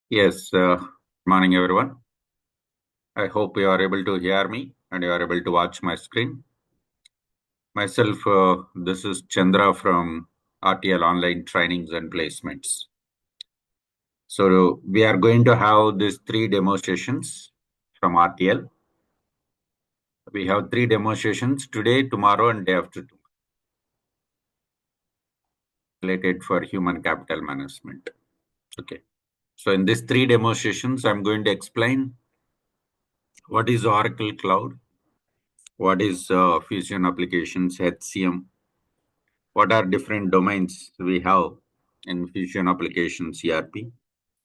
Yes, morning everyone. I hope you are able to hear me and you are able to watch my screen. Myself, this is Chandra from RTL Online Trainings and Placements. So we are going to have these three demo sessions from RTL. We have three demo sessions today, tomorrow, and day after tomorrow related for human capital management. Okay. So in these three demo sessions, I'm going to explain what is Oracle Cloud, what is Fusion Applications, HCM, what are different domains we have in Fusion Applications ERP,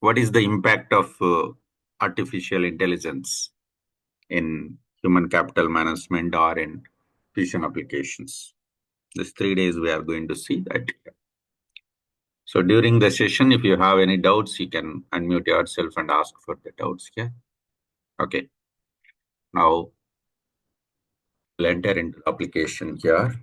what is the impact of artificial intelligence in human capital management or in Fusion Applications. These 3 days we are going to see that. So during the session, if you have any doubts, you can unmute yourself and ask for the doubts. Yeah. Okay. Now we'll enter into the application here.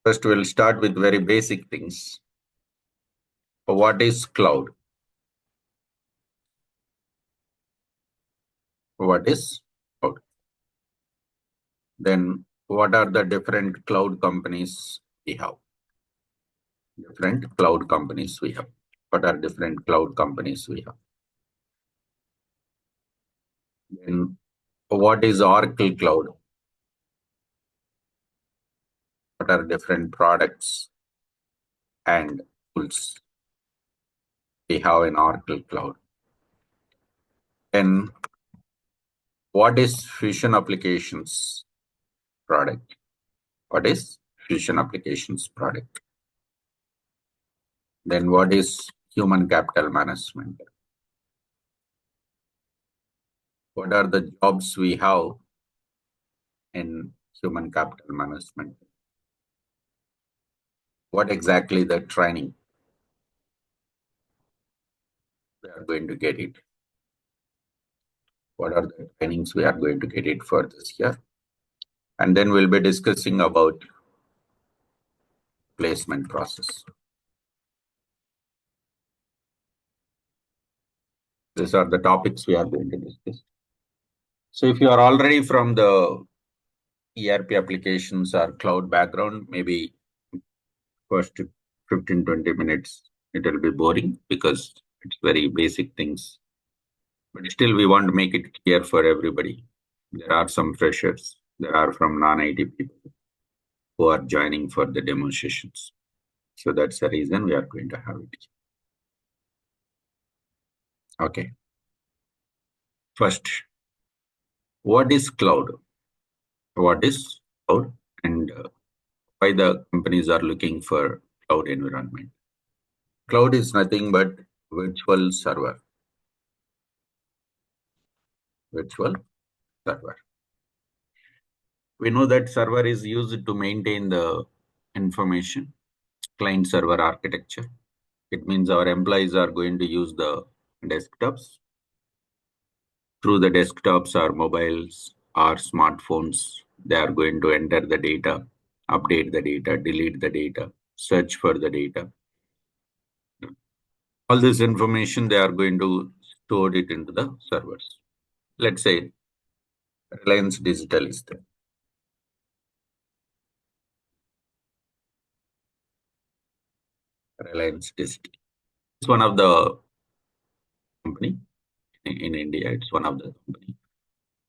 First, we'll start with very basic things. What is cloud? What is cloud? Then what are the different cloud companies we have? Different cloud companies we have. What are different cloud companies we have? Then what is Oracle Cloud? What are different products and tools we have in Oracle Cloud? Then what is Fusion Applications product? What is Fusion Applications product? Then what is human capital management? What are the jobs we have in human capital management? What exactly the training we are going to get it? What are the trainings we are going to get it for this year? And then we'll be discussing about placement process. These are the topics we are going to discuss. So if you are already from the ERP applications or cloud background, maybe first 15-20 minutes, it will be boring because it's very basic things. But still, we want to make it clear for everybody. There are some freshers. There are from non-IT people who are joining for the demonstrations. So that's the reason we are going to have it. Okay. First, what is cloud? What is cloud and why the companies are looking for cloud environment? Cloud is nothing but virtual server. Virtual server. We know that server is used to maintain the information, client server architecture. It means our employees are going to use the desktops. Through the desktops or mobiles or smartphones, they are going to enter the data, update the data, delete the data, search for the data. All this information, they are going to store it into the servers. Let's say Reliance Digital is there. Reliance Digital. It's one of the company in India. It's one of the company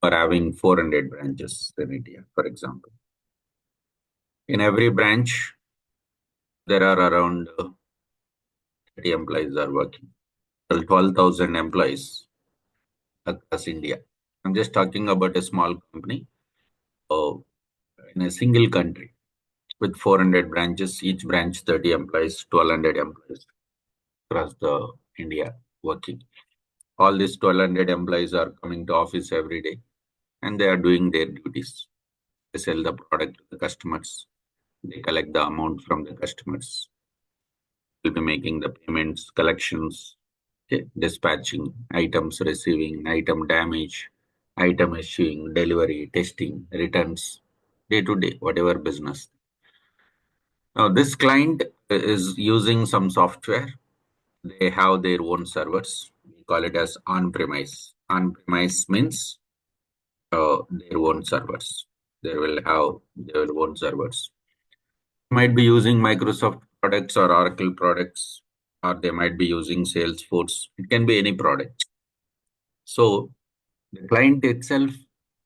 for having 400 branches in India, for example. In every branch, there are around 30 employees are working. 12,000 employees across India. I'm just talking about a small company in a single country with 400 branches, each branch 30 employees, 1,200 employees across the India working. All these 1,200 employees are coming to office every day and they are doing their duties. They sell the product to the customers. They collect the amount from the customers. Will be making the payments, collections, okay, dispatching items, receiving item damage, item issuing, delivery, testing, returns, day to day, whatever business. Now, this client is using some software. They have their own servers. We call it as on-premise. On-premise means their own servers. They will have their own servers. Might be using Microsoft products or Oracle products, or they might be using Salesforce. It can be any product. So the client itself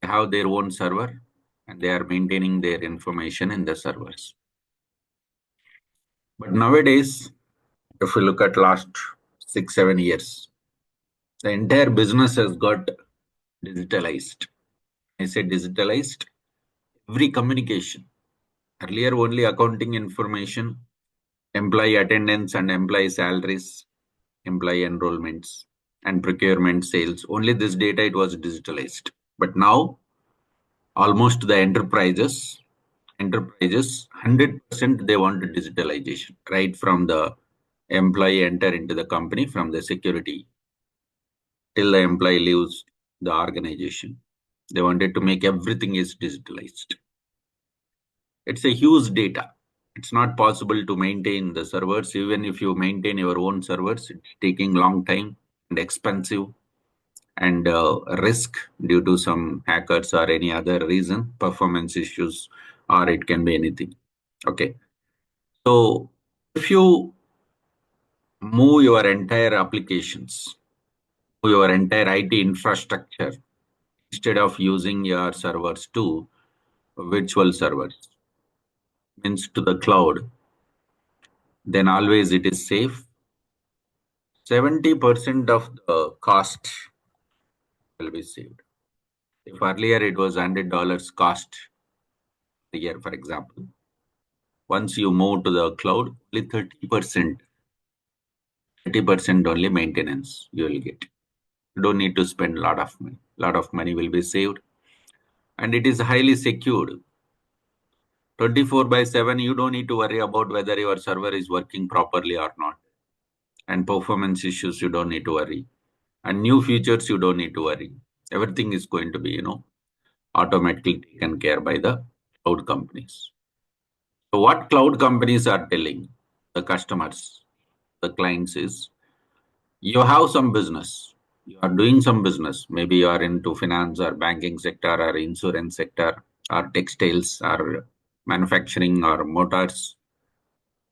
have their own server and they are maintaining their information in the servers. But nowadays, if we look at last 6, 7 years, the entire business has got digitalized. I say digitalized, every communication. Earlier, only accounting information, employee attendance and employee salaries, employee enrollments, and procurement sales. Only this data it was digitalized. But now, almost the enterprises 100% they want digitalization, right from the employee enter into the company, from the security till the employee leaves the organization. They wanted to make everything is digitalized. It's a huge data. It's not possible to maintain the servers. Even if you maintain your own servers, it's taking long time and expensive and risk due to some hackers or any other reason, performance issues, or it can be anything. Okay. So if you move your entire applications, your entire IT infrastructure, instead of using your servers to virtual servers, means to the cloud, then always it is safe. 70% of the cost will be saved. If earlier it was $100 cost a year, for example, once you move to the cloud, only 30% only maintenance you will get. You don't need to spend a lot of money. A lot of money will be saved. And it is highly secured. 24 by 7, you don't need to worry about whether your server is working properly or not. And performance issues, you don't need to worry. And new features, you don't need to worry. Everything is going to be, automatically taken care by the cloud companies. So what cloud companies are telling the customers, the clients is, you have some business, you are doing some business. Maybe you are into finance or banking sector or insurance sector or textiles or manufacturing or motors.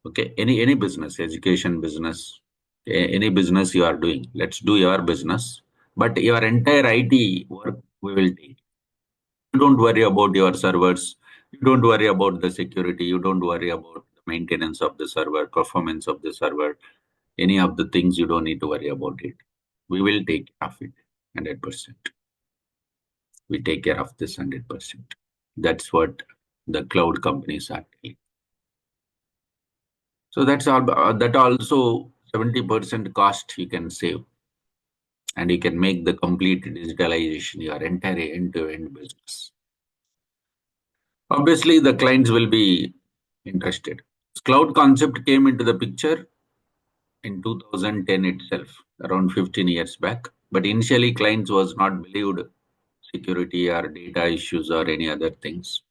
Okay, any business, education business, any business you are doing, let's do your business. But your entire IT work we will take. You don't worry about your servers. You don't worry about the security. You don't worry about the maintenance of the server, performance of the server, any of the things you don't need to worry about it. We will take care of it 100%. We take care of this 100%. That's what the cloud companies are telling. So that's all. That also 70% cost you can save, and you can make the complete digitalization your entire end-to-end business. Obviously, the clients will be interested. Cloud concept came into the picture in 2010 itself, around 15 years back. But initially, clients was not believed security or data issues or any other things.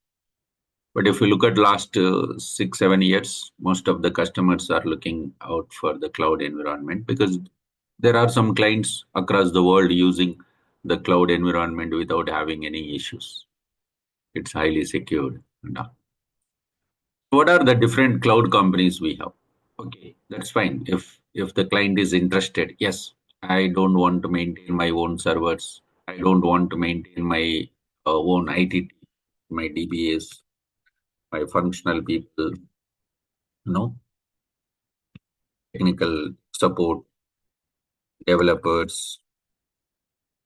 But if you look at last 6, 7 years, most of the customers are looking out for the cloud environment because there are some clients across the world using the cloud environment without having any issues. It's highly secured. What are the different cloud companies we have? Okay, that's fine. If the client is interested, yes, I don't want to maintain my own servers. I don't want to maintain my own IT, my DBAs, my functional people, technical support, developers,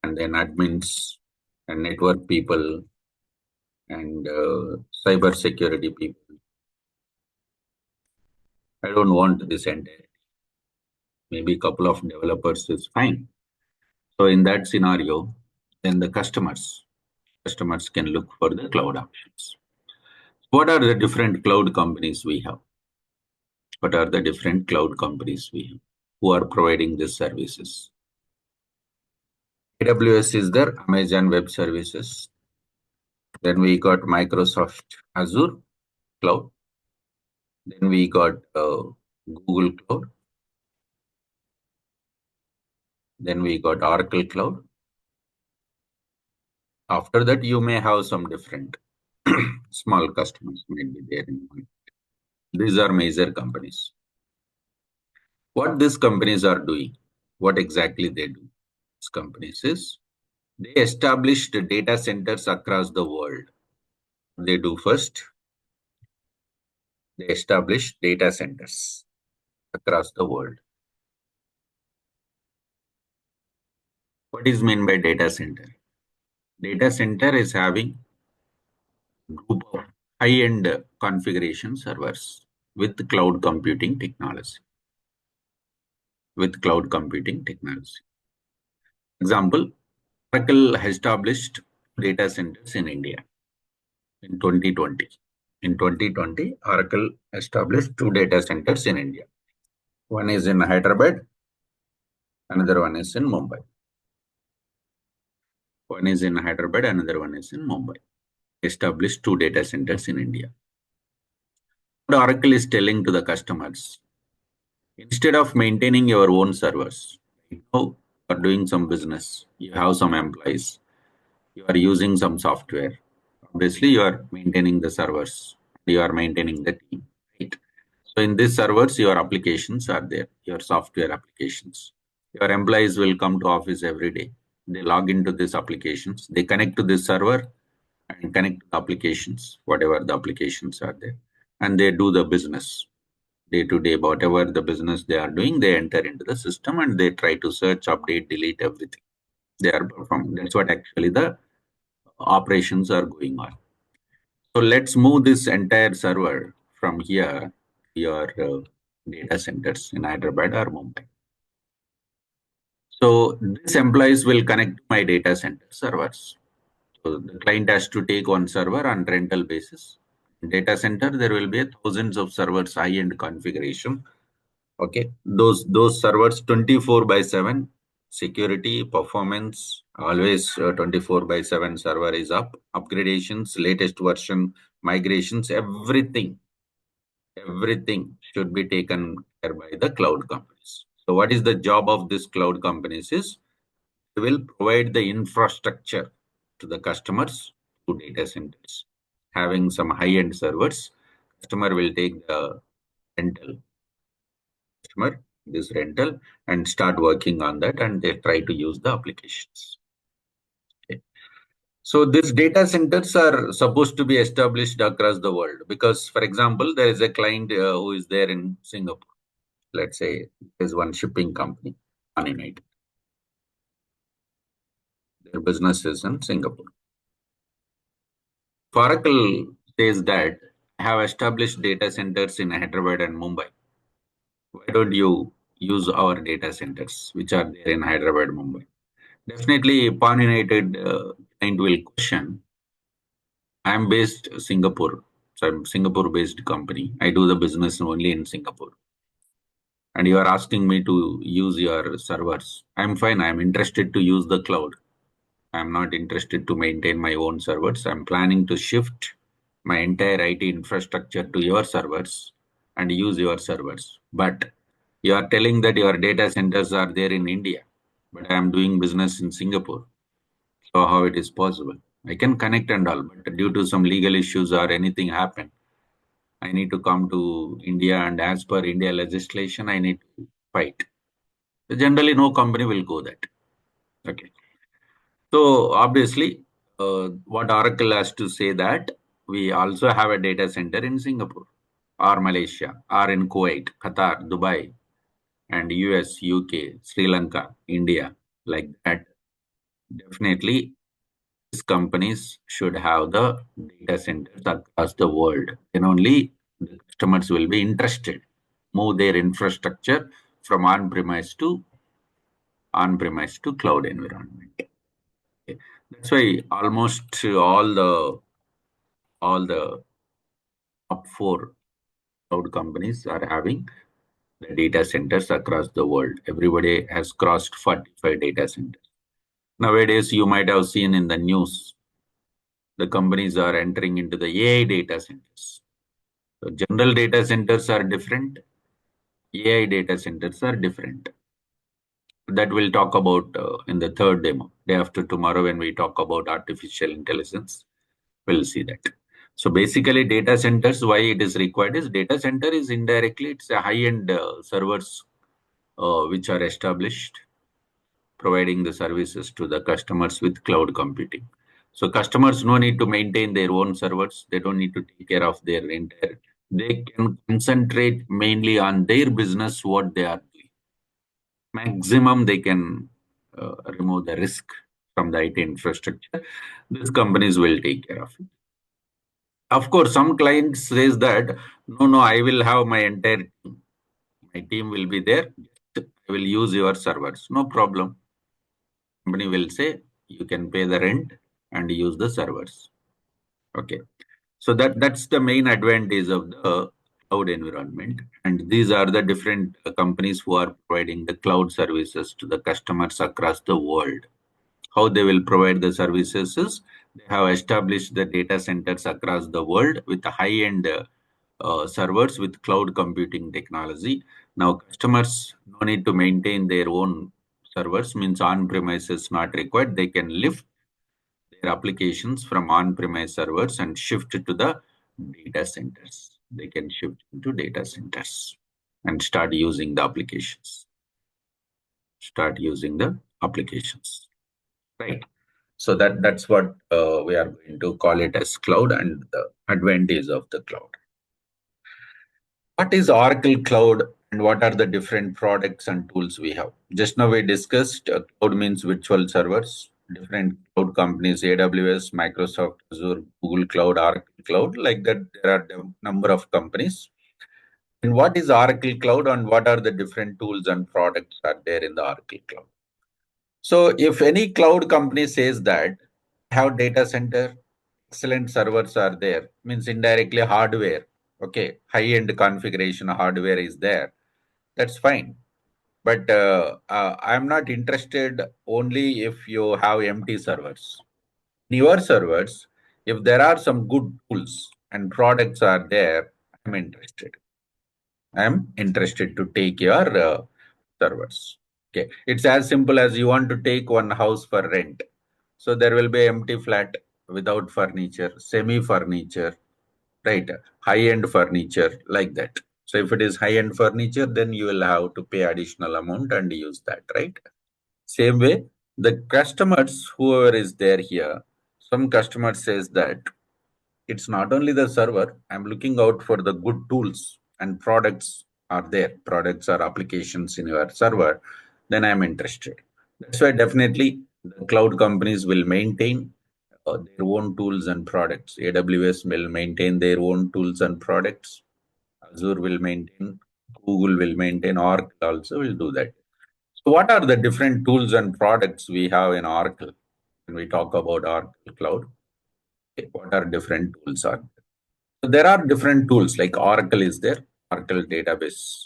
and then admins and network people and cyber security people. I don't want this entire. Maybe a couple of developers is fine. So in that scenario, then the customers can look for the cloud options. What are the different cloud companies we have? What are the different cloud companies we have who are providing these services? AWS is there, Amazon Web Services. Then we got Microsoft Azure Cloud. Then we got Google Cloud. Then we got Oracle Cloud. After that, you may have some different small customers may be there in mind. These are major companies. What these companies are doing, what exactly they do, these companies is they established data centers across the world. They do first, they establish data centers across the world. What is meant by data center? Data center is having group of high-end configuration servers with cloud computing technology. With cloud computing technology. Example, Oracle has established data centers in India in 2020. In 2020, Oracle established two data centers in India. One is in Hyderabad, another one is in Mumbai. One is in Hyderabad, another one is in Mumbai. Established two data centers in India. What Oracle is telling to the customers, instead of maintaining your own servers, you know, you are doing some business, you have some employees, you are using some software. Obviously, you are maintaining the servers, you are maintaining the team, right? So in these servers, your applications are there, your software applications. Your employees will come to office every day. They log into these applications, they connect to this server and connect to applications, whatever the applications are there, and they do the business day to day, whatever the business they are doing, they enter into the system and they try to search, update, delete everything. They are performing. That's what actually the operations are going on. So let's move this entire server from here to your data centers in Hyderabad or Mumbai. So these employees will connect to my data center servers. So the client has to take one server on rental basis. In data center, there will be thousands of servers, high-end configuration. Okay, those servers 24 by 7, security, performance, always 24 by 7 server is up, upgradations, latest version, migrations, everything should be taken care by the cloud companies. So what is the job of these cloud companies is they will provide the infrastructure to the customers to data centers. Having some high-end servers, customer will take the rental customer this rental and start working on that, and they try to use the applications. Okay. So these data centers are supposed to be established across the world because, for example, there is a client who is there in Singapore. Let's say there's one shipping company, United. Their business is in Singapore. Oracle says that I have established data centers in Hyderabad and Mumbai. Why don't you use our data centers, which are there in Hyderabad, Mumbai? Definitely, Pan United client will question. I'm based Singapore, so I'm Singapore-based company. I do the business only in Singapore, and you are asking me to use your servers. I'm fine. I'm interested to use the cloud. I'm not interested to maintain my own servers. I'm planning to shift my entire IT infrastructure to your servers and use your servers. But you are telling that your data centers are there in India, but I am doing business in Singapore. So how it is possible? I can connect and all, but due to some legal issues or anything happen, I need to come to India, and as per India legislation, I need to fight. So generally, no company will go that. Okay. So obviously, what Oracle has to say that we also have a data center in Singapore or Malaysia or in Kuwait, Qatar, Dubai, and US, UK, Sri Lanka, India, like that. Definitely, these companies should have the data centers across the world. Then only the customers will be interested, move their infrastructure from on-premise to cloud environment. Okay. That's why almost all the top four cloud companies are having the data centers across the world. Everybody has crossed 45 data centers. Nowadays, you might have seen in the news, the companies are entering into the AI data centers. So general data centers are different, AI data centers are different. That we'll talk about in the third demo. Day after tomorrow, when we talk about artificial intelligence, we'll see that. So basically, data centers, why it is required is data center is indirectly, it's a high-end servers which are established, providing the services to the customers with cloud computing. So customers no need to maintain their own servers. They don't need to take care of their entire. They can concentrate mainly on their business, what they are doing. Maximum they can remove the risk from the IT infrastructure. These companies will take care of it. Of course, some clients says that no, I will have my entire team. My team will be there. I will use your servers. No problem. Company will say you can pay the rent and use the servers. Okay. So that's the main advantage of the cloud environment. And these are the different companies who are providing the cloud services to the customers across the world. How they will provide the services is they have established the data centers across the world with high-end servers with cloud computing technology. Now customers no need to maintain their own servers, means on-premises not required. They can lift their applications from on-premise servers and shift it to the data centers. They can shift into data centers and start using the applications. Start using the applications. Right. So that's what we are going to call it as cloud and the advantage of the cloud. What is Oracle Cloud and what are the different products and tools we have? Just now we discussed cloud means virtual servers, different cloud companies, AWS, Microsoft, Azure, Google Cloud, Oracle Cloud, like that there are a number of companies. And what is Oracle Cloud and what are the different tools and products are there in the Oracle Cloud? So if any cloud company says that have data center, excellent servers are there, means indirectly hardware, okay, high-end configuration hardware is there, that's fine. But I'm not interested only if you have empty servers. In your servers, if there are some good tools and products are there, I'm interested. I'm interested to take your servers. Okay, it's as simple as you want to take one house for rent. So there will be empty flat without furniture, semi-furniture, right? High-end furniture like that. So if it is high-end furniture, then you will have to pay additional amount and use that, right? Same way, the customers, whoever is there here, some customer says that it's not only the server, I'm looking out for the good tools and products are there, products or applications in your server, then I'm interested. That's why definitely the cloud companies will maintain their own tools and products. AWS will maintain their own tools and products. Azure will maintain, Google will maintain, Oracle also will do that. So what are the different tools and products we have in Oracle? When we talk about Oracle Cloud, okay, what are different tools are? So there are different tools like Oracle is there, Oracle database.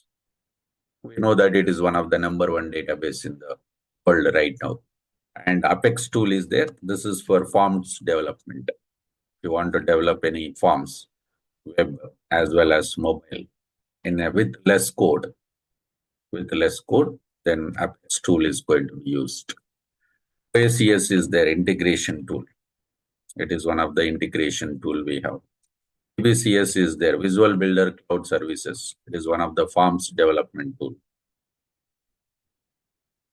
We know that it is one of the number one database in the world right now. And Apex tool is there. This is for forms development. If you want to develop any forms, web as well as mobile, with less code, then Apex tool is going to be used. ACS is their integration tool. It is one of the integration tool we have. VBCS is there, Visual Builder Cloud Services. It is one of the forms development tool.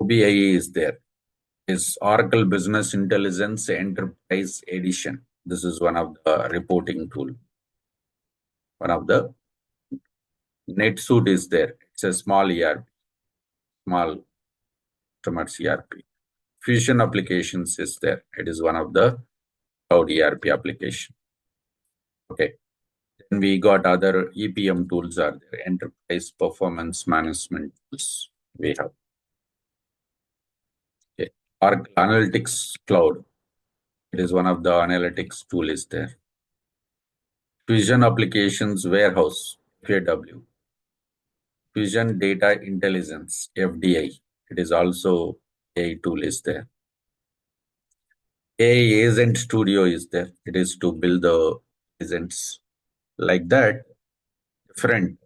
OBIE is there. Is Oracle Business Intelligence Enterprise Edition. This is one of the reporting tool. One of the NetSuite is there. It's a small ERP, small customer ERP. Fusion Applications is there. It is one of the cloud ERP application. Okay. Then we got other EPM tools are there. Enterprise Performance Management tools we have. Okay. Oracle Analytics Cloud. It is one of the analytics tool is there. Fusion Applications Warehouse, FAW. Fusion Data Intelligence, FDI. It is also a tool is there. AI agent studio is there. It is to build the agents like that. Different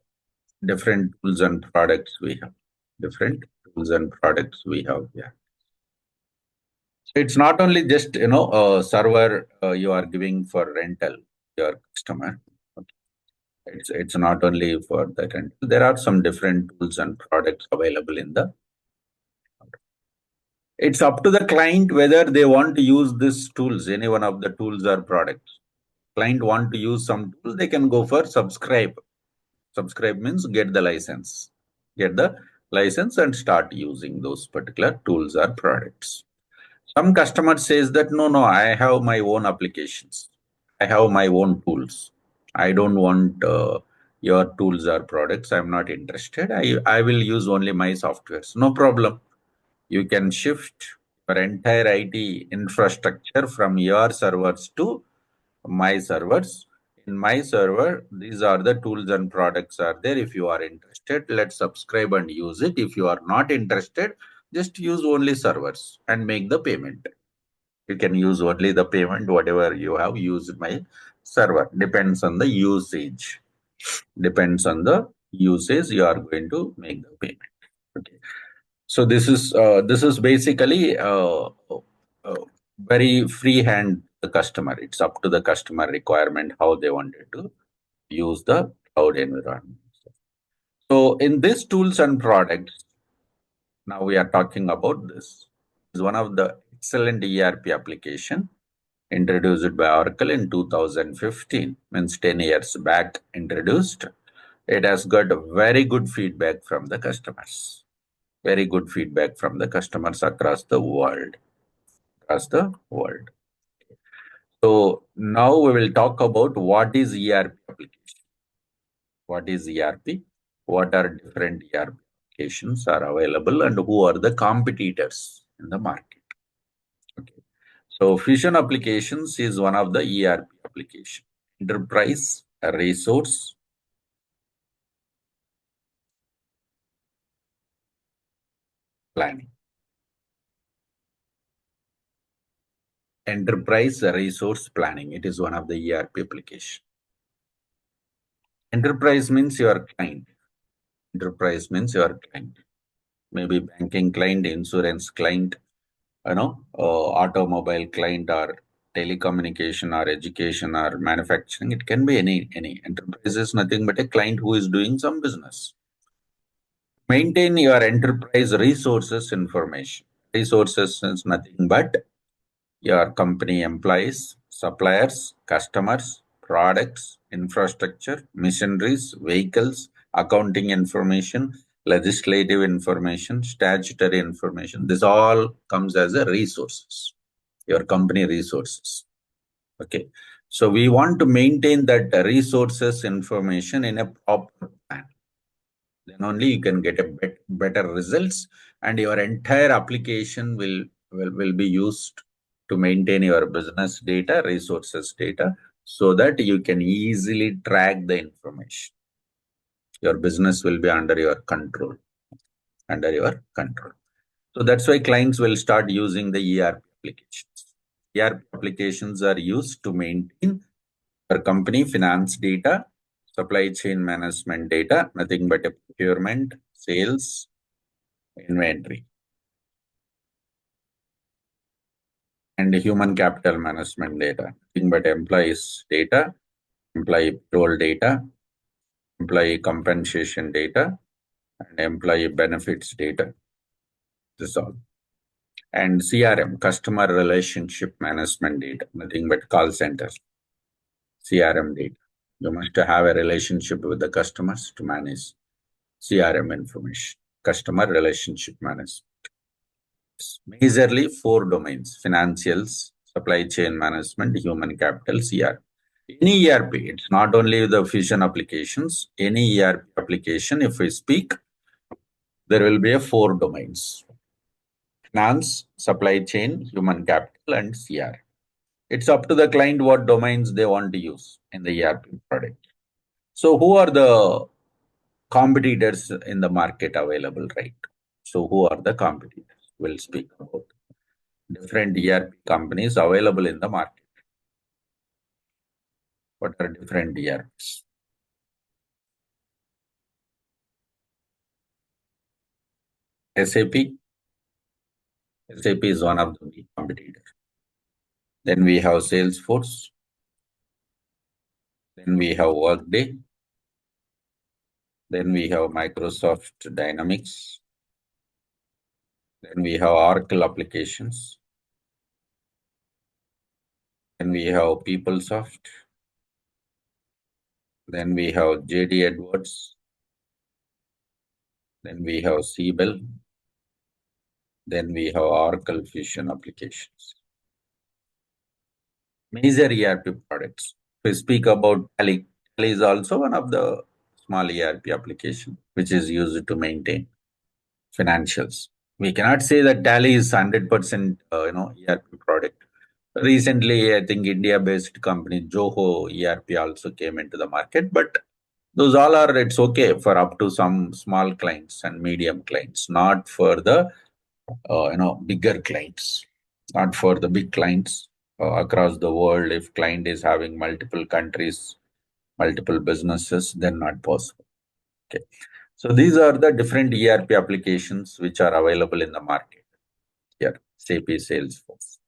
different tools and products we have. Different tools and products we have. Yeah. So it's not only just a server you are giving for rental your customer. Okay. It's not only for the rental. There are some different tools and products available in the. It's up to the client whether they want to use these tools, any one of the tools or products. Client want to use some tool, they can go for subscribe. Subscribe means get the license. Get the license and start using those particular tools or products. Some customer says that no, I have my own applications. I have my own tools. I don't want your tools or products. I'm not interested. I will use only my softwares. No problem. You can shift your entire IT infrastructure from your servers to my servers. In my server, these are the tools and products are there. If you are interested, let's subscribe and use it. If you are not interested, just use only servers and make the payment. You can use only the payment, whatever you have used my server. Depends on the usage. Depends on the usage you are going to make the payment. Okay. So this is basically very free hand the customer. It's up to the customer requirement how they wanted to use the cloud environment. So in these tools and products, now we are talking about this. Is one of the excellent ERP application introduced by Oracle in 2015, means 10 years back introduced. It has got very good feedback from the customers. Very good feedback from the customers across the world. Across the world. So now we will talk about what is ERP application. What is ERP? What are different ERP applications are available and who are the competitors in the market. Okay. So Fusion applications is one of the ERP application. Enterprise resource planning. Enterprise resource planning. It is one of the ERP application. Enterprise means your client. Enterprise means your client. Maybe banking client, insurance client, automobile client or telecommunication or education or manufacturing. It can be any enterprise is nothing but a client who is doing some business. Maintain your enterprise resources information. Resources is nothing but your company employees, suppliers, customers, products, infrastructure, machineries, vehicles, accounting information, legislative information, statutory information. This all comes as a resources, your company resources. Okay. So we want to maintain that resources information in a proper manner. Then only you can get a better results and your entire application will be used to maintain your business data, resources data, so that you can easily track the information. Your business will be under your control, under your control. So that's why clients will start using the ERP applications. ERP applications are used to maintain your company finance data, supply chain management data, nothing but a procurement, sales, inventory, and human capital management data, nothing but employees data, employee payroll data, employee compensation data, and employee benefits data. This is all. And CRM, customer relationship management data, nothing but call centers, CRM data. You must have a relationship with the customers to manage CRM information, customer relationship management. Majorly four domains: financials, supply chain management, human capital, CRM. Any ERP, it's not only the Fusion applications, any ERP application, if we speak, there will be a four domains: finance, supply chain, human capital, and CRM. It's up to the client what domains they want to use in the ERP product. So who are the competitors in the market available, right? So who are the competitors? We'll speak about. different ERP companies available in the market. What are different ERPs? SAP. SAP is one of the big competitors. Then we have Salesforce. Then we have Workday. Then we have Microsoft Dynamics. Then we have Oracle applications. Then we have PeopleSoft. Then we have JD Edwards. Then we have Siebel. Then we have Oracle Fusion applications. Major ERP products. We speak about Tally. Tally is also one of the small ERP application which is used to maintain financials. We cannot say that Tally is 100% ERP product. Recently, I think India-based company Joho ERP also came into the market, but those all are it's okay for up to some small clients and medium clients, not for the bigger clients, not for the big clients across the world. If client is having multiple countries, multiple businesses, then not possible. Okay, so these are the different ERP applications which are available in the market. Here, SAP Salesforce.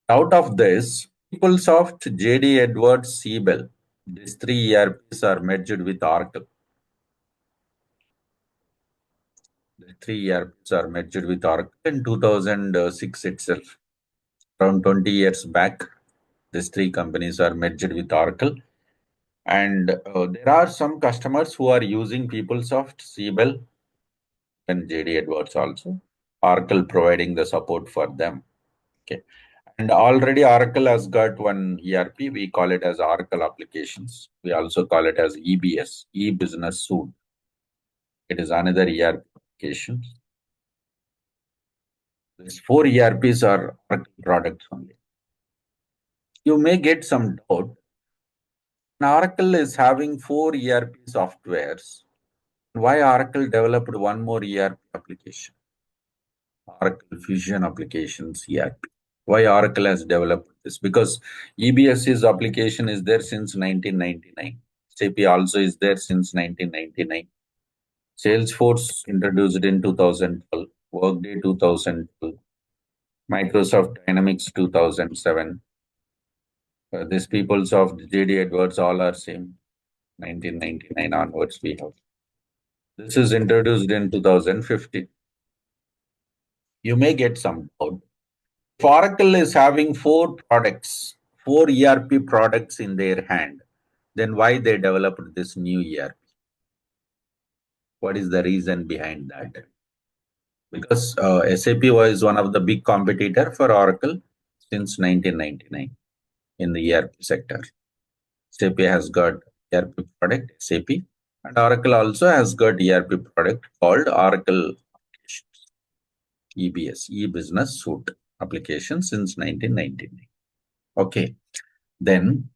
Out of this, PeopleSoft, JD Edwards, Siebel, these three ERPs are merged with Oracle. The three ERPs are merged with Oracle in 2006 itself. Around 20 years back, these three companies are merged with Oracle. And there are some customers who are using PeopleSoft, Siebel, and JD Edwards also. Oracle providing the support for them. Okay. And already Oracle has got one ERP. We call it as Oracle Applications. We also call it as EBS, E-Business Suite. It is another ERP application. These four ERPs are Oracle products only. You may get some doubt. Oracle is having four ERP softwares. Why Oracle developed one more ERP application? Oracle Fusion Applications ERP. Why Oracle has developed this? Because EBS's application is there since 1999. SAP also is there since 1999. Salesforce introduced in 2012. Workday 2012. Microsoft Dynamics 2007. These peoples of JD Edwards all are same. 1999 onwards we have. This is introduced in 2015. You may get some doubt. If Oracle is having four products, four ERP products in their hand, then why they developed this new ERP? What is the reason behind that? Because SAP was one of the big competitor for Oracle since 1999 in the ERP sector. SAP has got ERP product, SAP, and Oracle also has got ERP product called Oracle Applications, EBS, E-Business Suite application since 1999. Okay, then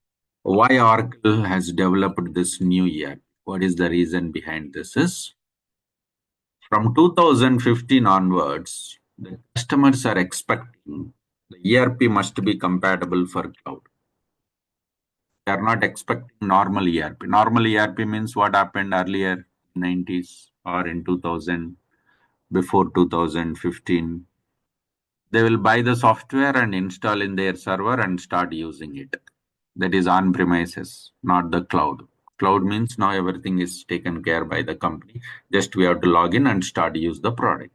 why Oracle has developed this new ERP? What is the reason behind this is from 2015 onwards, the customers are expecting the ERP must be compatible for cloud. They are not expecting normal ERP. Normal ERP means what happened earlier, 90s or in 2000, before 2015. They will buy the software and install in their server and start using it. That is on premises, not the cloud. Cloud means now everything is taken care by the company. Just we have to log in and start use the product.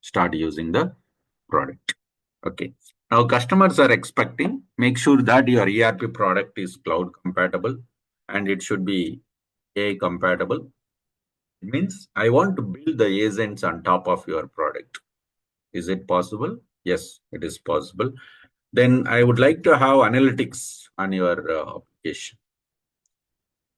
Start using the product. Okay. Now customers are expecting, make sure that your ERP product is cloud compatible and it should be AI compatible. It means I want to build the agents on top of your product. Is it possible? Yes, it is possible. Then I would like to have analytics on your application.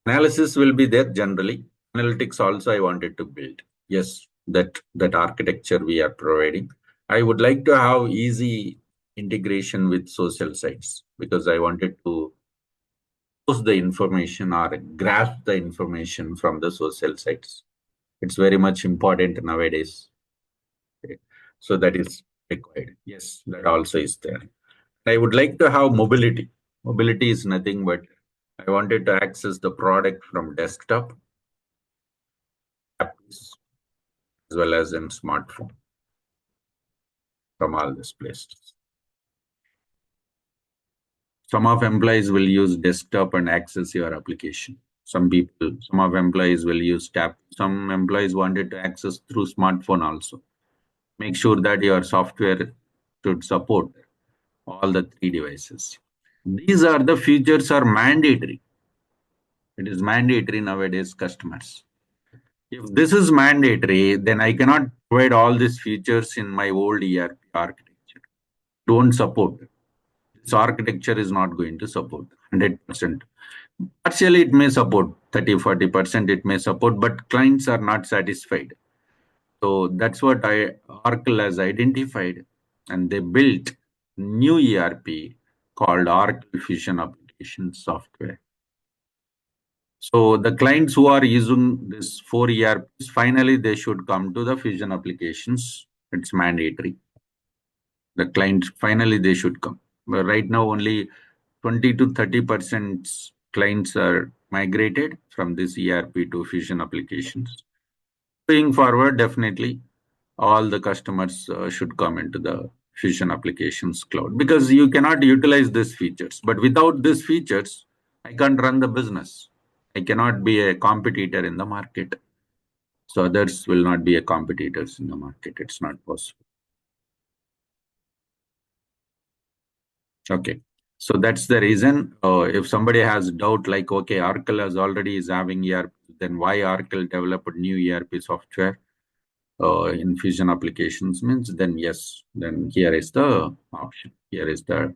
Analysis will be there generally. Analytics also I wanted to build. Yes, that architecture we are providing. I would like to have easy integration with social sites because I wanted to post the information or grasp the information from the social sites. It's very much important nowadays. Okay. So that is required. Yes, that also is there. I would like to have mobility. Mobility is nothing but I wanted to access the product from desktop, apps, as well as in smartphone from all these places. Some of employees will use desktop and access your application. Some of employees will use tab. Some employees wanted to access through smartphone also. Make sure that your software should support all the three devices. These are the features are mandatory. It is mandatory nowadays, customers. If this is mandatory, then I cannot provide all these features in my old ERP architecture. Don't support. This architecture is not going to support 100%. Partially, it may support 30-40%, it may support, but clients are not satisfied. So that's what Oracle has identified, and they built new ERP called Oracle Fusion Application Software. So the clients who are using this four ERPs, finally they should come to the Fusion applications. It's mandatory. The clients finally they should come. But right now only 20 to 30% clients are migrated from this ERP to Fusion applications. Going forward, definitely all the customers should come into the Fusion applications cloud because you cannot utilize these features. But without these features, I can't run the business. I cannot be a competitor in the market. So others will not be a competitors in the market. It's not possible. Okay. So that's the reason. If somebody has doubt like, okay, Oracle has already is having ERP, then why Oracle developed new ERP software in Fusion applications means then yes, then here is the option. Here is the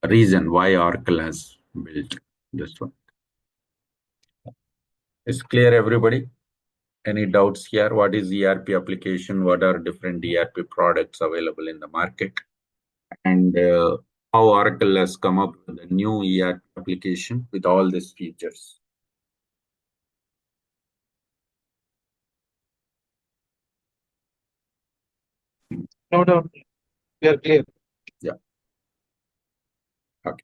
reason why Oracle has built this one. It's clear, everybody? Any doubts here? What is ERP application? What are different ERP products available in the market? And how Oracle has come up with a new ERP application with all these features. No doubt. We are clear. Yeah. Okay.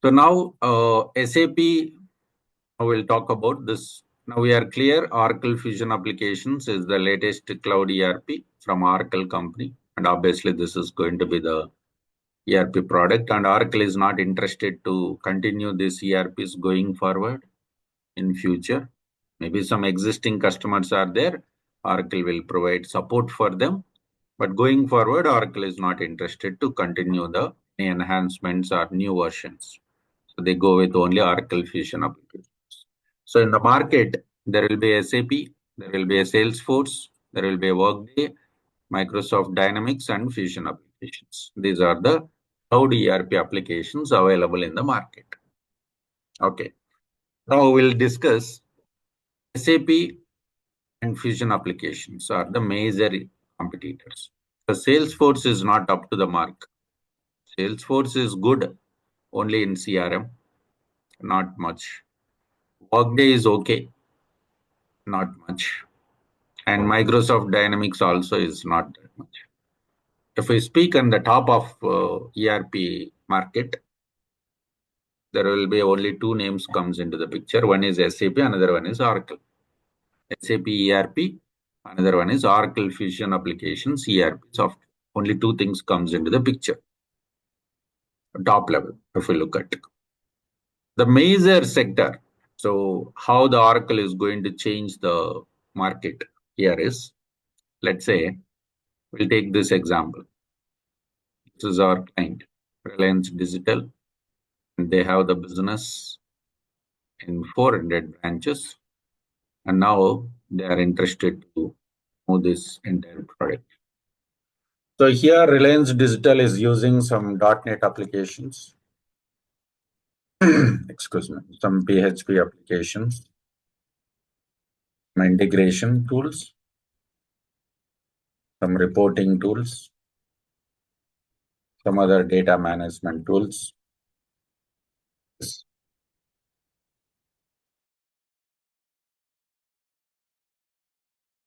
So now SAP, I will talk about this. Now we are clear. Oracle Fusion Applications is the latest cloud ERP from Oracle company. And obviously this is going to be the ERP product. And Oracle is not interested to continue this ERPs going forward in future. Maybe some existing customers are there. Oracle will provide support for them. But going forward, Oracle is not interested to continue the enhancements or new versions. So they go with only Oracle Fusion applications. So in the market, there will be SAP, there will be a Salesforce, there will be a Workday, Microsoft Dynamics, and Fusion applications. These are the cloud ERP applications available in the market. Okay. Now we'll discuss SAP and Fusion applications are the major competitors. The Salesforce is not up to the mark. Salesforce is good only in CRM, not much. Workday is okay, not much. And Microsoft Dynamics also is not that much. If we speak on the top of ERP market, there will be only two names comes into the picture. One is SAP, another one is Oracle. SAP ERP, another one is Oracle Fusion Applications ERP software. Only two things comes into the picture. Top level, if we look at the major sector. So how the Oracle is going to change the market here is, let's say, we'll take this example. This is our client, Reliance Digital, and they have the business in 400 branches, and now they are interested to move this entire product. So here, Reliance Digital is using some .NET applications, excuse me, some PHP applications, some integration tools, some reporting tools, some other data management tools.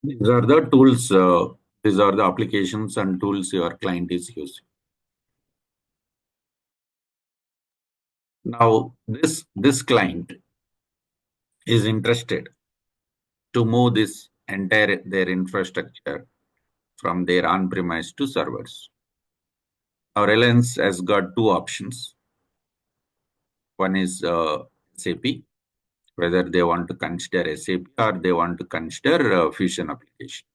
These are the tools These are the applications and tools your client is using. Now, this client is interested to move this entire their infrastructure from their on-premise to servers. Now, Reliance has got two options. One is SAP, whether they want to consider SAP or they want to consider Fusion application.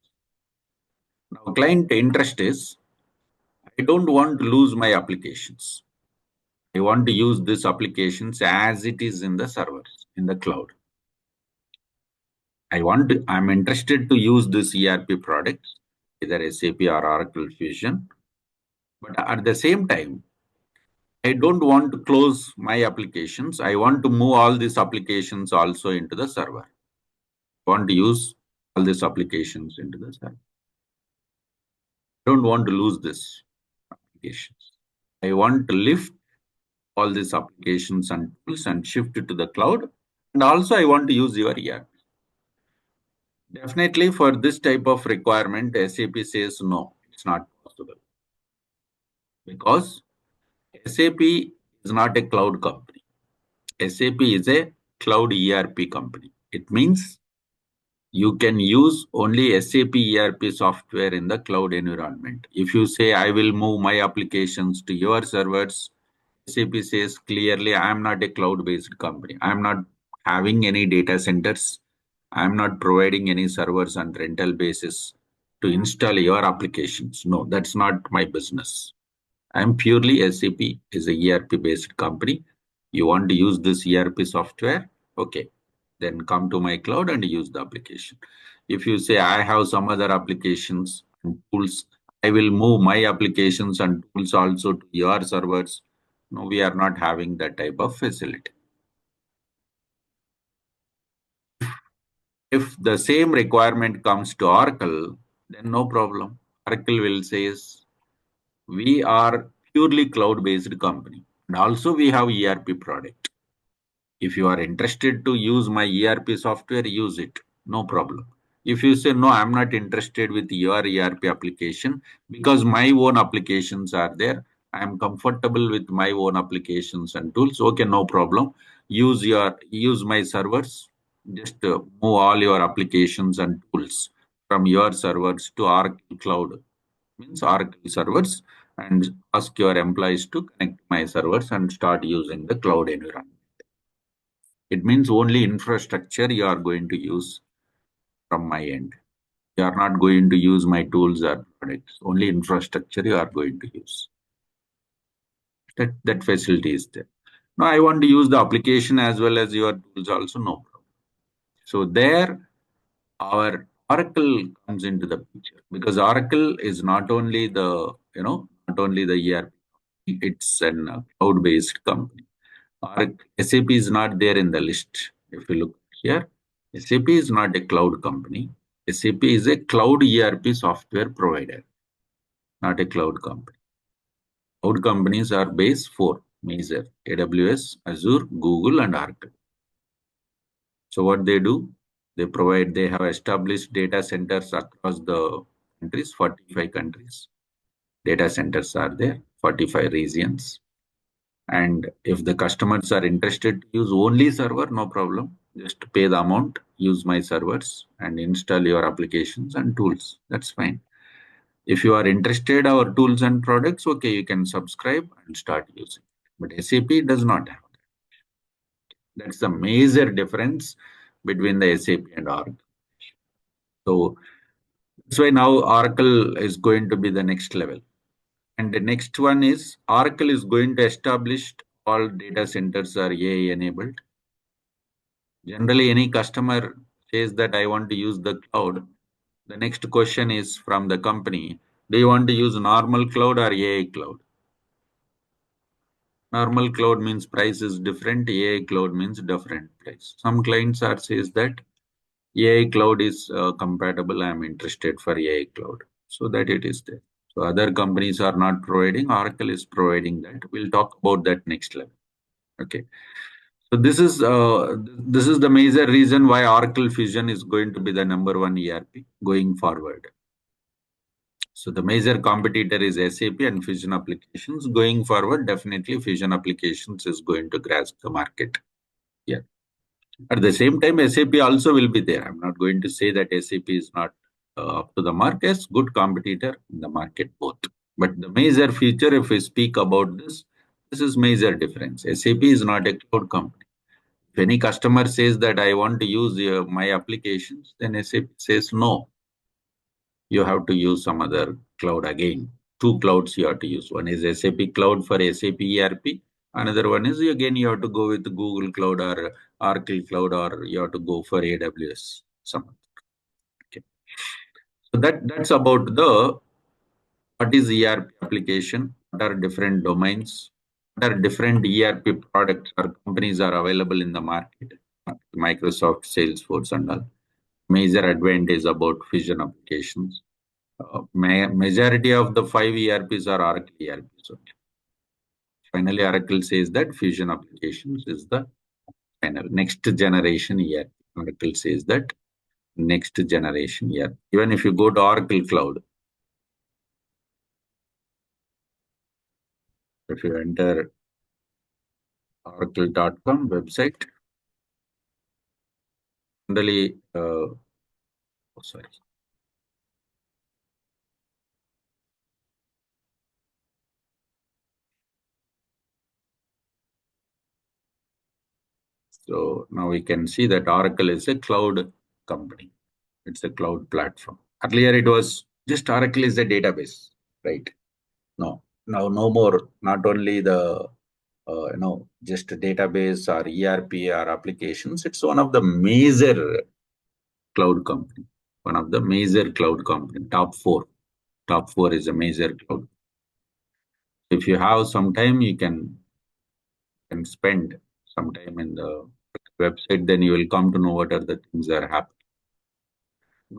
Now, client interest is, I don't want to lose my applications. I want to use these applications as it is in the servers, in the cloud. I'm interested to use this ERP products, either SAP or Oracle Fusion. But at the same time, I don't want to close my applications. I want to move all these applications also into the server. I want to use all these applications into the server. I don't want to lose this applications. I want to lift all these applications and tools and shift it to the cloud. And also I want to use your ERP. Definitely for this type of requirement, SAP says no, it's not possible. Because SAP is not a cloud company. SAP is a cloud ERP company. It means you can use only SAP ERP software in the cloud environment. If you say, I will move my applications to your servers, SAP says clearly, I am not a cloud-based company. I am not having any data centers. I am not providing any servers on rental basis to install your applications. No, that's not my business. I'm purely SAP is a ERP-based company. You want to use this ERP software? Okay, then come to my cloud and use the application. If you say I have some other applications and tools, I will move my applications and tools also to your servers. No, we are not having that type of facility. If the same requirement comes to Oracle, then no problem. Oracle will say, we are purely cloud-based company. And also we have ERP product. If you are interested to use my ERP software, use it. No problem. If you say, no, I'm not interested with your ERP application because my own applications are there. I'm comfortable with my own applications and tools. Okay, no problem. Use my servers. Just move all your applications and tools from your servers to Oracle Cloud, means Oracle servers, and ask your employees to connect my servers and start using the cloud environment. It means only infrastructure you are going to use from my end. You are not going to use my tools or products. Only infrastructure you are going to use. That facility is there. Now I want to use the application as well as your tools also, no problem. So there our Oracle comes into the picture because Oracle is not only the, not only the ERP, it's a cloud-based company. SAP is not there in the list. If you look here, SAP is not a cloud company. SAP is a cloud ERP software provider, not a cloud company. Cloud companies are based four major: AWS, Azure, Google, and Oracle. So what they do, they have established data centers across the countries, 45 countries. Data centers are there, 45 regions. And if the customers are interested to use only server, no problem. Just pay the amount, use my servers and install your applications and tools. That's fine. If you are interested our tools and products, okay, you can subscribe and start using. But SAP does not have that. That's the major difference between the SAP and Oracle. So that's why now Oracle is going to be the next level. And the next one is Oracle is going to establish all data centers are AI enabled. Generally, any customer says that I want to use the cloud. The next question is from the company, do you want to use normal cloud or AI cloud? Normal cloud means price is different, AI cloud means different price. Some clients are says that AI cloud is compatible, I am interested for AI cloud. So that it is there. So other companies are not providing, Oracle is providing that. We'll talk about that next level. Okay. So this is the major reason why Oracle Fusion is going to be the number one ERP going forward. So the major competitor is SAP and Fusion Applications. Going forward, definitely Fusion Applications is going to grasp the market. Yeah. At the same time, SAP also will be there. I'm not going to say that SAP is not up to the mark as good competitor in the market both. But the major feature, if we speak about this, this is major difference. SAP is not a cloud company. If any customer says that I want to use my applications, then SAP says no. You have to use some other cloud again. Two clouds you have to use. One is SAP cloud for SAP ERP. Another one is again you have to go with Google Cloud or Oracle Cloud, or you have to go for AWS. Some. Okay. So that's about the what is ERP application, what are different domains, what are different ERP products or companies are available in the market, Microsoft, Salesforce, and all. Major advantage about Fusion applications. Majority of the five ERPs are Oracle ERPs. Okay. Finally, Oracle says that Fusion applications is the final next generation ERP. Oracle says that next generation ERP. Even if you go to Oracle Cloud, if you enter oracle.com website, generally, oh, sorry. So now we can see that Oracle is a cloud company. It's a cloud platform. Earlier it was just Oracle is a database, right? No, now no more. Not only the just a database or ERP or applications. It's one of the major cloud company. One of the major cloud company. Top four. Top four is a major cloud. If you have some time, you can spend some time in the website. Then you will come to know what are the things that are happening.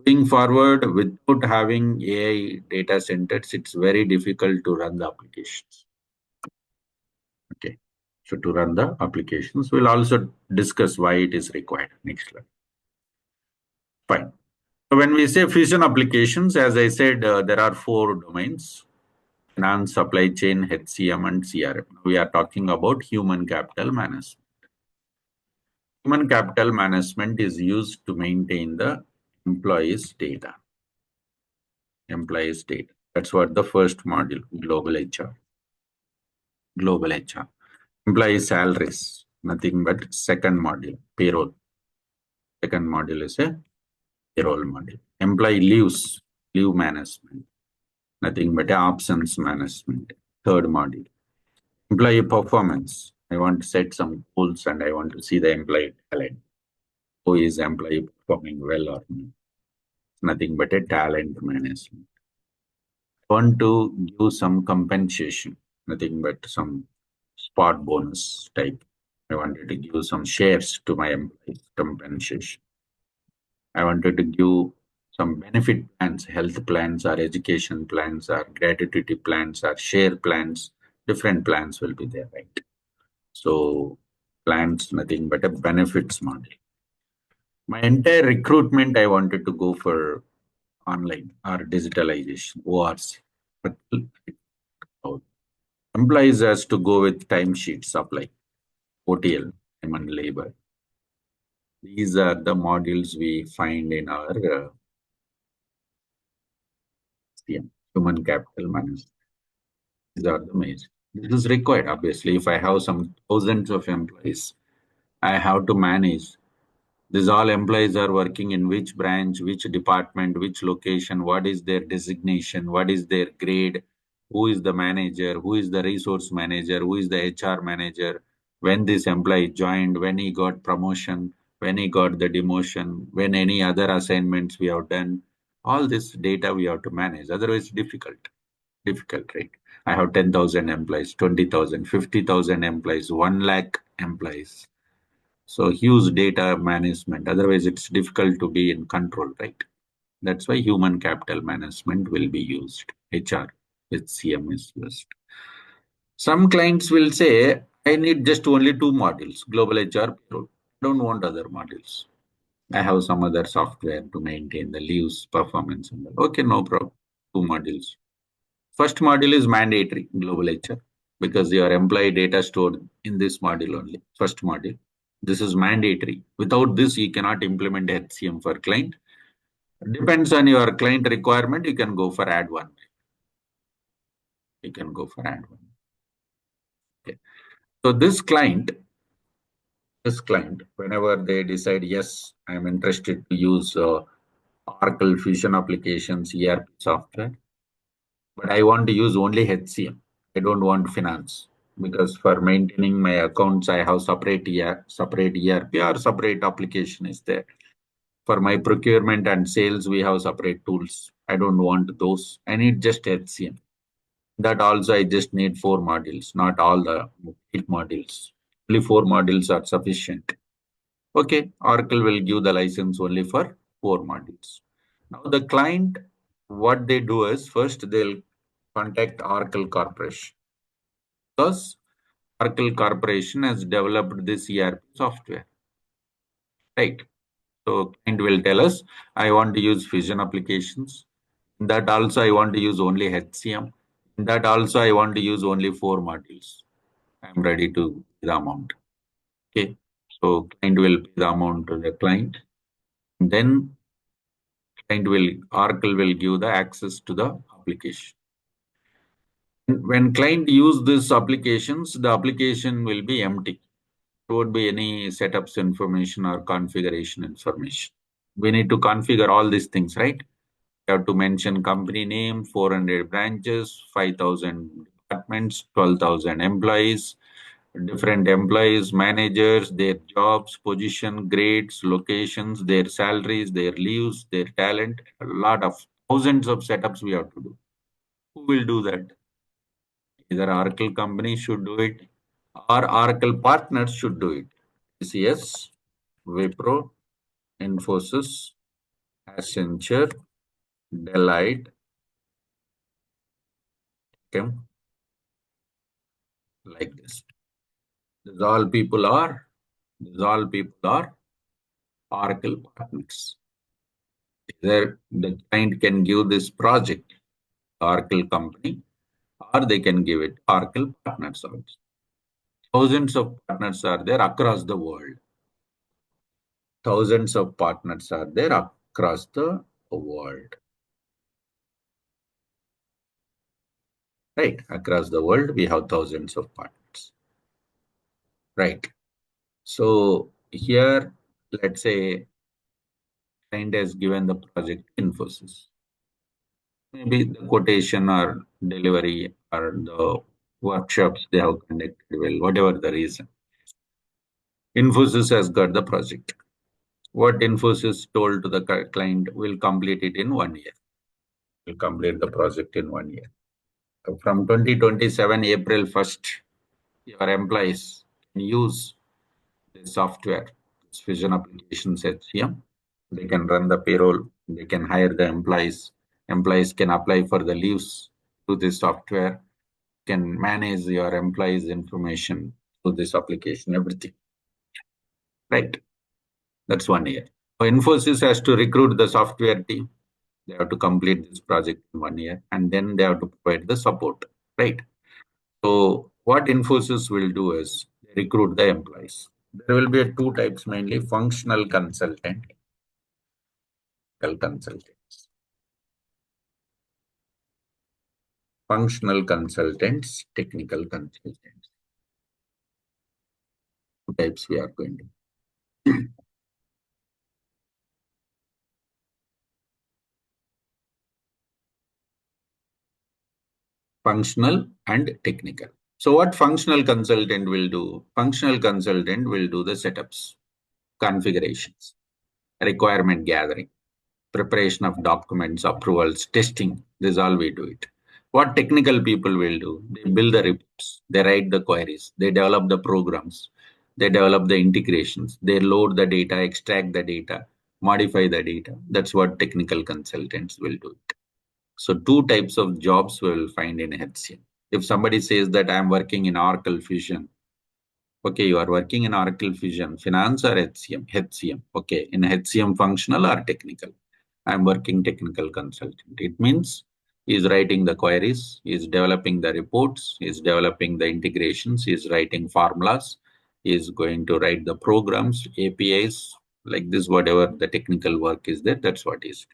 Going forward, without having AI data centers, it's very difficult to run the applications. Okay. So to run the applications, we'll also discuss why it is required. Next slide. Fine. So when we say fusion applications, as I said, there are four domains: finance, supply chain, HCM, and CRM. We are talking about human capital management. Human capital management is used to maintain the employees' data. Employees' data. That's what the first module, global HR. Global HR. Employee salaries, nothing but second module, payroll. Second module is a payroll module. Employee leaves, leave management, nothing but absence management. Third module. Employee performance. I want to set some goals and I want to see the employee talent. Who is employee performing well or not? Nothing but a talent management. I want to give some compensation, nothing but some spot bonus type. I wanted to give some shares to my employees, compensation. I wanted to give some benefit plans, health plans, or education plans, or gratuity plans, or share plans. Different plans will be there, right? So plans, nothing but a benefits model. My entire recruitment, I wanted to go for online or digitalization, ORC. But employees has to go with timesheet supply, OTL, time and labor. These are the modules we find in our human capital management. These are the major. This is required, obviously. If I have some thousands of employees, I have to manage. These all employees are working in which branch, which department, which location, what is their designation, what is their grade, who is the manager, who is the resource manager, who is the HR manager, when this employee joined, when he got promotion, when he got the demotion, when any other assignments we have done. All this data we have to manage. Otherwise, difficult, right? I have 10,000 employees, 20,000, 50,000 employees, 1 lakh employees. So huge data management. Otherwise, it's difficult to be in control, right? That's why human capital management will be used. HR, HCM is used. Some clients will say, I need just only two modules, global HR, payroll. I don't want other modules. I have some other software to maintain the leaves, performance. And all. Okay, no problem. two modules. First module is mandatory, global HR, because your employee data stored in this module only. First module. This is mandatory. Without this, you cannot implement HCM for client. Depends on your client requirement. You can go for add one. You can go for add one. Okay. So this client, whenever they decide, yes, I'm interested to use Oracle Fusion applications, ERP software, but I want to use only HCM. I don't want finance because for maintaining my accounts, I have separate ERP or separate application is there. For my procurement and sales, we have separate tools. I don't want those. I need just HCM. That also, I just need four modules, not all the 8 modules. Only four modules are sufficient. Okay, Oracle will give the license only for four modules. Now, the client, what they do is first they'll contact Oracle Corporation because Oracle Corporation has developed this ERP software, right? So, client will tell us, I want to use Fusion applications. In that also, I want to use only HCM. In that also, I want to use only four modules. I'm ready to pay the amount. Okay, so client will pay the amount to the client. Then Oracle will give the access to the application. When client use these applications, the application will be empty. There won't be any setups information or configuration information. We need to configure all these things, right? You have to mention company name, 400 branches, 5,000 departments, 12,000 employees, different employees, managers, their jobs, position, grades, locations, their salaries, their leaves, their talent, a lot of thousands of setups we have to do. Who will do that? Either Oracle company should do it or Oracle partners should do it. TCS, Wipro, Infosys, Accenture, Deloitte, okay, like this. These all people are Oracle partners. Either the client can give this project Oracle company or they can give it Oracle partners also. Thousands of partners are there across the world. Thousands of partners are there across the world. Right? Across the world, we have thousands of partners. Right. So here, let's say client has given the project Infosys. Maybe the quotation or delivery or the workshops they have conducted well, whatever the reason. Infosys has got the project. What Infosys told to the client will complete it in 1 year. Will complete the project in 1 year. From 2027 April 1st, your employees can use the software, this Fusion applications HCM. They can run the payroll. They can hire the employees. Employees can apply for the leaves through this software. Can manage your employees' information through this application. Everything. Right. That's 1 year. So Infosys has to recruit the software team. They have to complete this project in 1 year, and then they have to provide the support. Right. So what Infosys will do is they recruit the employees. There will be two types mainly: functional consultant, consultants. Functional consultants, technical consultants. Two types we are going to. Functional and technical. So what functional consultant will do? Functional consultant will do the setups, configurations, requirement gathering, preparation of documents, approvals, testing. This is all we do it. What technical people will do? They build the reports, they write the queries, they develop the programs, they develop the integrations, they load the data, extract the data, modify the data. That's what technical consultants will do. So two types of jobs we will find in HCM. If somebody says that I'm working in Oracle Fusion, okay, you are working in Oracle Fusion, finance or HCM? HCM. Okay, in HCM functional or technical? I'm working technical consultant. It means He's writing the queries, he's developing the reports, he's developing the integrations, he's writing formulas, he's going to write the programs, APIs, like this, whatever the technical work is there, that's what he's.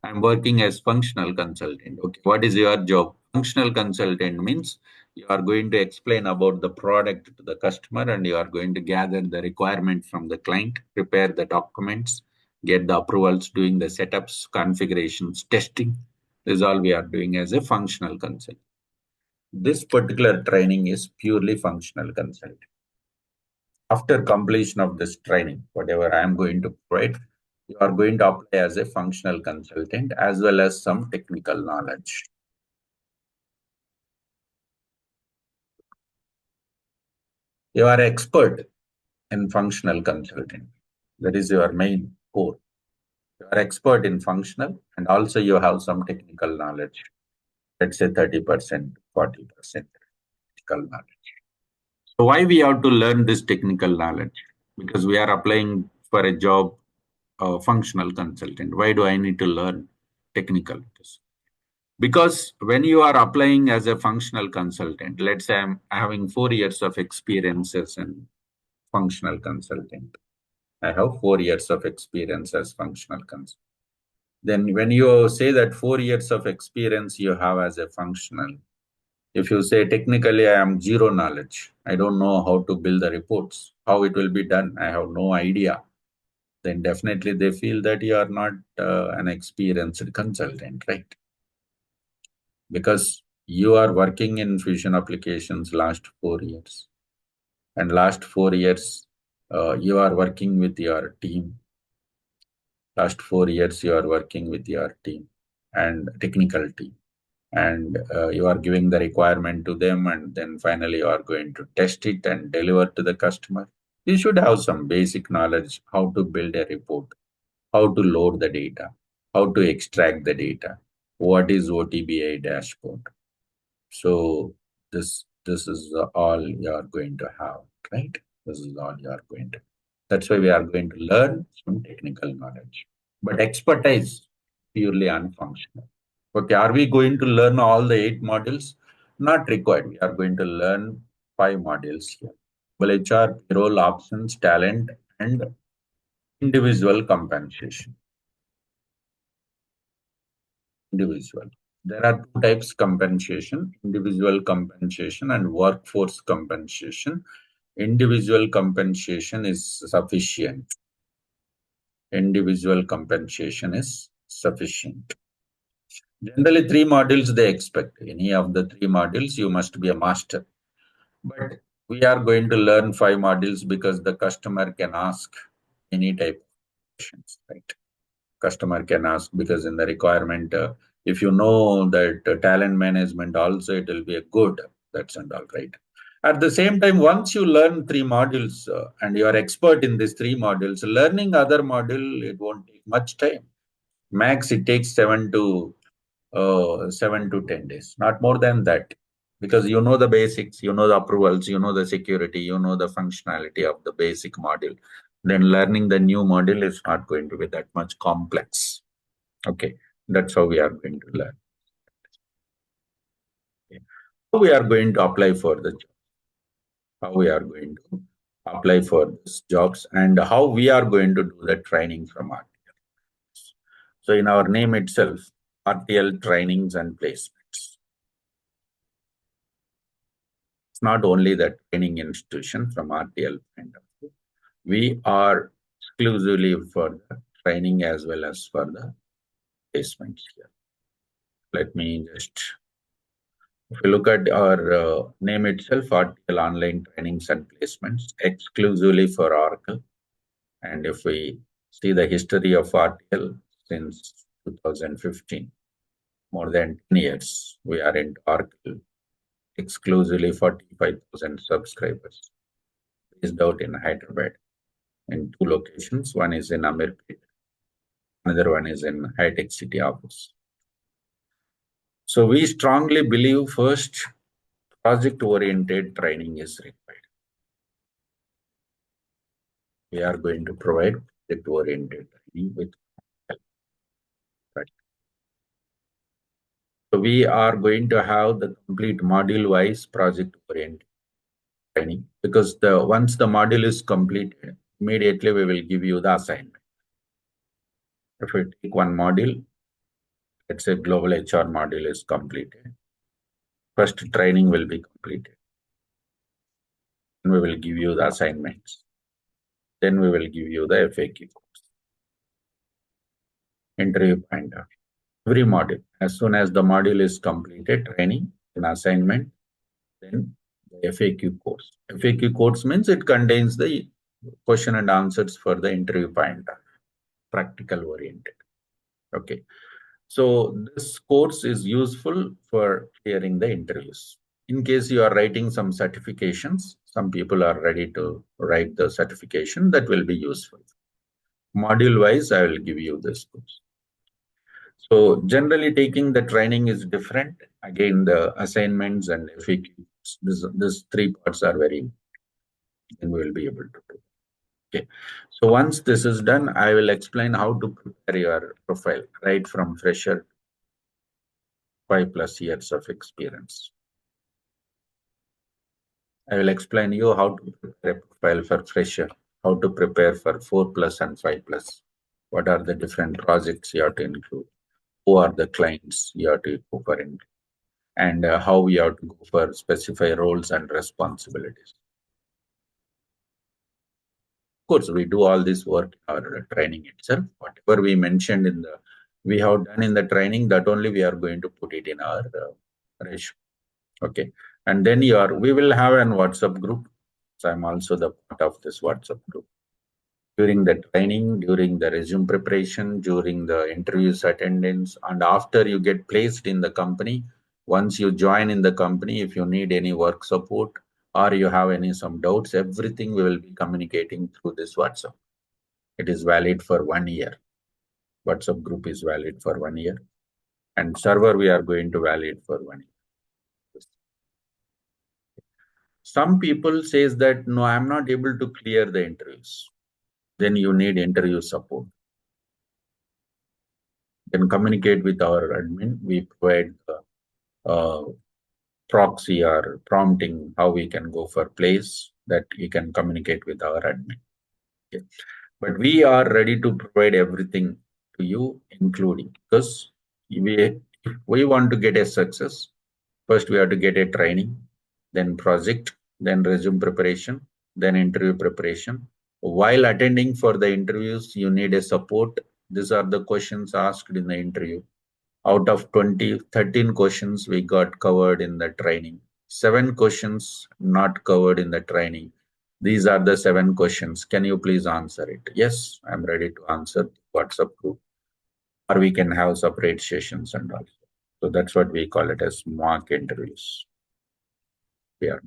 I'm working as functional consultant. Okay, what is your job? Functional consultant means you are going to explain about the product to the customer and you are going to gather the requirement from the client, prepare the documents, get the approvals, doing the setups, configurations, testing. This is all we are doing as a functional consultant. This particular training is purely functional consulting. After completion of this training, whatever I am going to provide, you are going to apply as a functional consultant as well as some technical knowledge. You are expert in functional consulting. That is your main core. You are expert in functional and also you have some technical knowledge. Let's say 30%, 40% technical knowledge. So why we have to learn this technical knowledge? Because we are applying for a job, functional consultant. Why do I need to learn technical? Because when you are applying as a functional consultant, let's say I'm having 4 years of experience as a functional consultant. I have 4 years of experience as functional consultant. Then when you say that 4 years of experience you have as a functional, if you say technically I am zero knowledge, I don't know how to build the reports, how it will be done, I have no idea, then definitely they feel that you are not an experienced consultant, right? Because you are working in fusion applications last 4 years, and last 4 years you are working with your team. Last 4 years you are working with your team and technical team, and you are giving the requirement to them, and then finally you are going to test it and deliver to the customer. You should have some basic knowledge how to build a report, how to load the data, how to extract the data, what is OTBI dashboard. So this is all you are going to have, right? This is all you are going to. That's why we are going to learn some technical knowledge, but expertise purely on functional. Okay, are we going to learn all the 8 modules? Not required. We are going to learn 5 modules here. Well, HR, payroll, options, talent, and individual compensation. Individual. There are two types compensation, individual compensation and workforce compensation. Individual compensation is sufficient. Individual compensation is sufficient. Generally, 3 modules they expect. Any of the 3 modules, you must be a master. But we are going to learn 5 modules because the customer can ask any type of questions, right? Customer can ask because in the requirement, if you know that talent management also, it will be a good, that's and all, right? At the same time, once you learn 3 modules and you are expert in these 3 modules, learning other module, it won't take much time. Max, it takes 7 to 10 days, not more than that. Because you know the basics, you know the approvals, you know the security, you know the functionality of the basic module. Then learning the new module is not going to be that much complex. Okay, that's how we are going to learn. Okay. How we are going to apply for the job, how we are going to apply for these jobs, and how we are going to do the training from RTL. So in our name itself, RTL trainings and placements. It's not only the training institution from RTL point of view. We are exclusively for the training as well as for the placements here. Let me just, if you look at our name itself, RTL Online Trainings and Placements, exclusively for Oracle. And if we see the history of RTL since 2015, more than 10 years, we are in Oracle, exclusively 45,000 subscribers, based out in Hyderabad in 2 locations. One is in Amirpet, another one is in High Tech City office. So we strongly believe first project-oriented training is required. We are going to provide project-oriented training with So we are going to have the complete module-wise project-oriented training, because once the module is completed, immediately we will give you the assignment. If we take one module, let's say global HR module is completed, first training will be completed, and we will give you the assignments. Then we will give you the FAQ course, interview pointer, every module. As soon as the module is completed, training, an assignment, then the FAQ course. FAQ course means it contains the question and answers for the interview pointer, practical oriented. Okay. So this course is useful for clearing the interviews. In case you are writing some certifications, some people are ready to write the certification, that will be useful. Module wise, I will give you this course. So generally taking the training is different. Again, the assignments and FAQs, these three parts are very important, and we will be able to do. Okay. So once this is done, I will explain how to prepare your profile right from fresher, 5+ years of experience. I will explain you how to prepare a profile for fresher, how to prepare for 4+ and 5+. What are the different projects you have to include? Who are the clients you have to go for, and how we have to go for specify roles and responsibilities. Of course, we do all this work in our training itself. Whatever we mentioned we have done in the training, that only we are going to put it in our ratio. Okay. And then we will have an WhatsApp group. So I'm also the part of this WhatsApp group. During the training, during the resume preparation, during the interviews attendance, and after you get placed in the company, once you join in the company, if you need any work support or you have some doubts, everything we will be communicating through this WhatsApp. It is valid for 1 year. WhatsApp group is valid for 1 year, and server we are going to valid for 1 year. Some people says that, no, I'm not able to clear the interviews. Then you need interview support. Then communicate with our admin. We provide proxy or prompting how we can go for place, that you can communicate with our admin. Okay. But we are ready to provide everything to you, including, because if we want to get a success, first we have to get a training, then project, then resume preparation, then interview preparation. While attending for the interviews, you need a support. These are the questions asked in the interview. Out of 20, 13 questions we got covered in the training. 7 questions not covered in the training. These are the 7 questions. Can you please answer it? Yes, I'm ready to answer. WhatsApp group. Or we can have separate sessions and all. So that's what we call it as mock interviews. Yeah.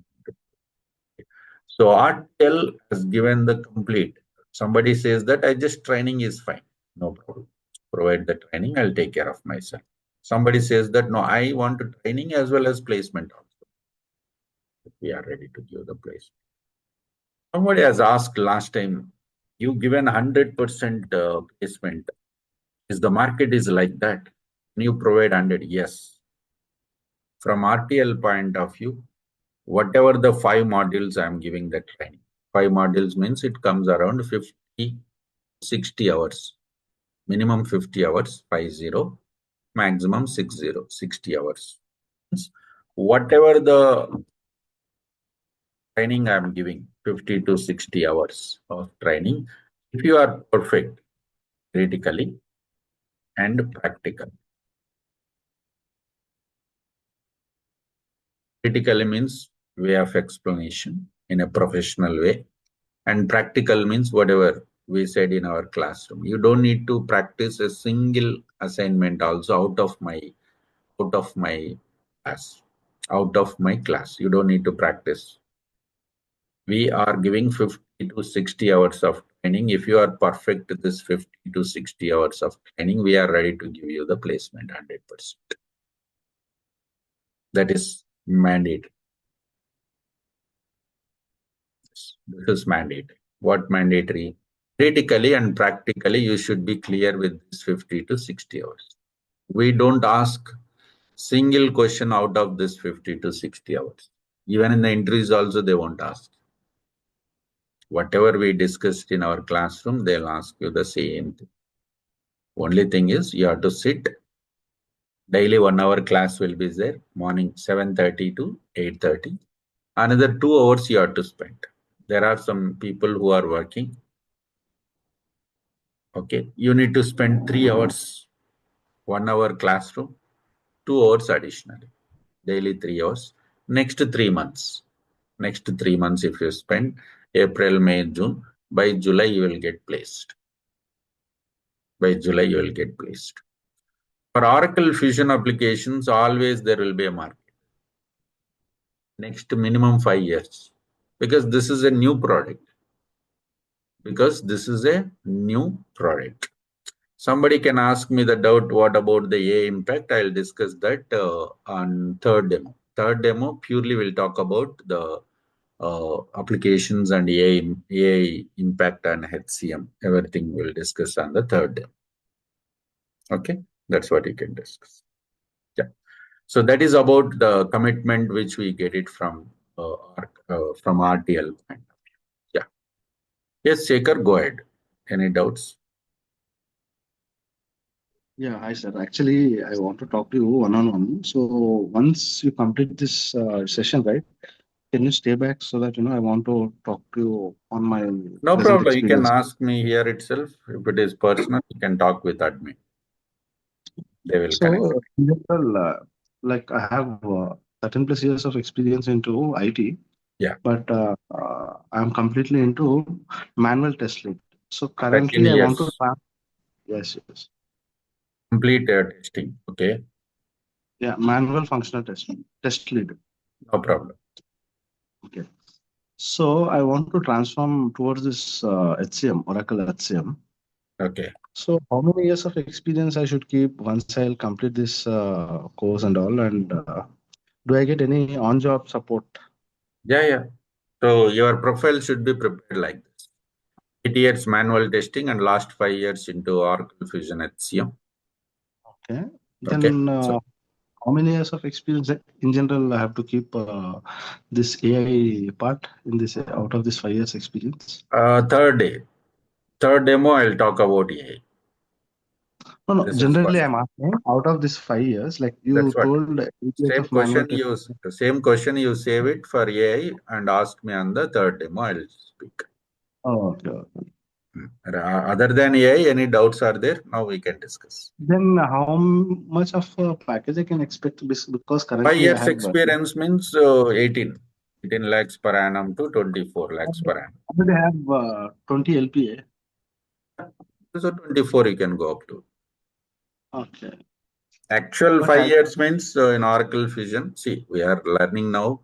So RTL has given the complete. Somebody says that I just training is fine. No problem. Provide the training, I'll take care of myself. Somebody says that, no, I want to training as well as placement also. We are ready to give the placement. Somebody has asked last time, you given 100% placement. Is the market is like that? Can you provide 100? Yes. From RTL point of view, whatever the 5 modules I'm giving the training. 5 modules means it comes around 50, 60 hours. Minimum 50 hours, 50, maximum 60 hours. Whatever the training I'm giving, 50 to 60 hours of training, if you are perfect, critically and practical. Critically means way of explanation in a professional way, and practical means whatever we said in our classroom. You don't need to practice a single assignment also out of my class. Out of my class, you don't need to practice. We are giving 50 to 60 hours of training. If you are perfect this 50 to 60 hours of training, we are ready to give you the placement 100%. That is mandate. This is mandate. What mandatory? Theoretically and practically, you should be clear with this 50 to 60 hours. We don't ask Single question out of this 50 to 60 hours. Even in the interviews also, they won't ask. Whatever we discussed in our classroom, they'll ask you the same thing. Only thing is you have to sit. Daily 1 hour class will be there, morning 7:30 to 8:30. Another 2 hours you have to spend. There are some people who are working. Okay, you need to spend 3 hours, 1 hour classroom, 2 hours additionally. Daily 3 hours. Next 3 months. Next 3 months, if you spend April, May, June, by July you will get placed. By July you will get placed. For Oracle Fusion applications, always there will be a market. Next minimum 5 years. Because this is a new product. Because this is a new product. Somebody can ask me the doubt, what about the AI impact? I'll discuss that on third demo. Third demo purely will talk about the applications and AI impact on HCM. Everything we'll discuss on the third demo. Okay, that's what you can discuss. Yeah. So that is about the commitment which we get it from RTL. Yeah. Yes, Shekhar, go ahead. Any doubts? Yeah, hi sir. Actually, I want to talk to you one on one. So once you complete this session, right, can you stay back so that I want to talk to you on my No present problem. You can experience. ask me here itself. If it is personal, you can talk with admin. They will connect. So in general, like I have 13 plus years of experience into IT, Yeah, but I'm completely into manual test lead. So 13 currently, I want to years. yes, yes, Complete testing. Okay, yeah, manual functional testing, test lead. no problem. Okay. So I want to transform towards this HCM, Oracle HCM. Okay. So how many years of experience I should keep once I'll complete this course and all? And do I get any on-job support? Yeah, yeah. So your profile should be prepared like this. 8 years manual testing and last 5 years into Oracle Fusion HCM. Okay. Okay. Then So how many years of experience in general I have to keep this AI part in this out of this 5 years experience? third demo, I'll talk about AI. No, no. This is Generally, first. I'm asking out of this 5 years, like That's you what. told, 8 years Same of manual question testing. you same question you save it for AI and ask me on the third demo. I'll speak. Oh, okay, okay. Other than AI, any doubts are there? Now we can discuss. Then how much of a package I can expect because Five currently I years have experience means 18 lakhs per annum to 24 lakhs per annum. already have 20 LPA. So 24 you can go up to. Okay. Actual But five I years means in Oracle Fusion. See, we are learning now.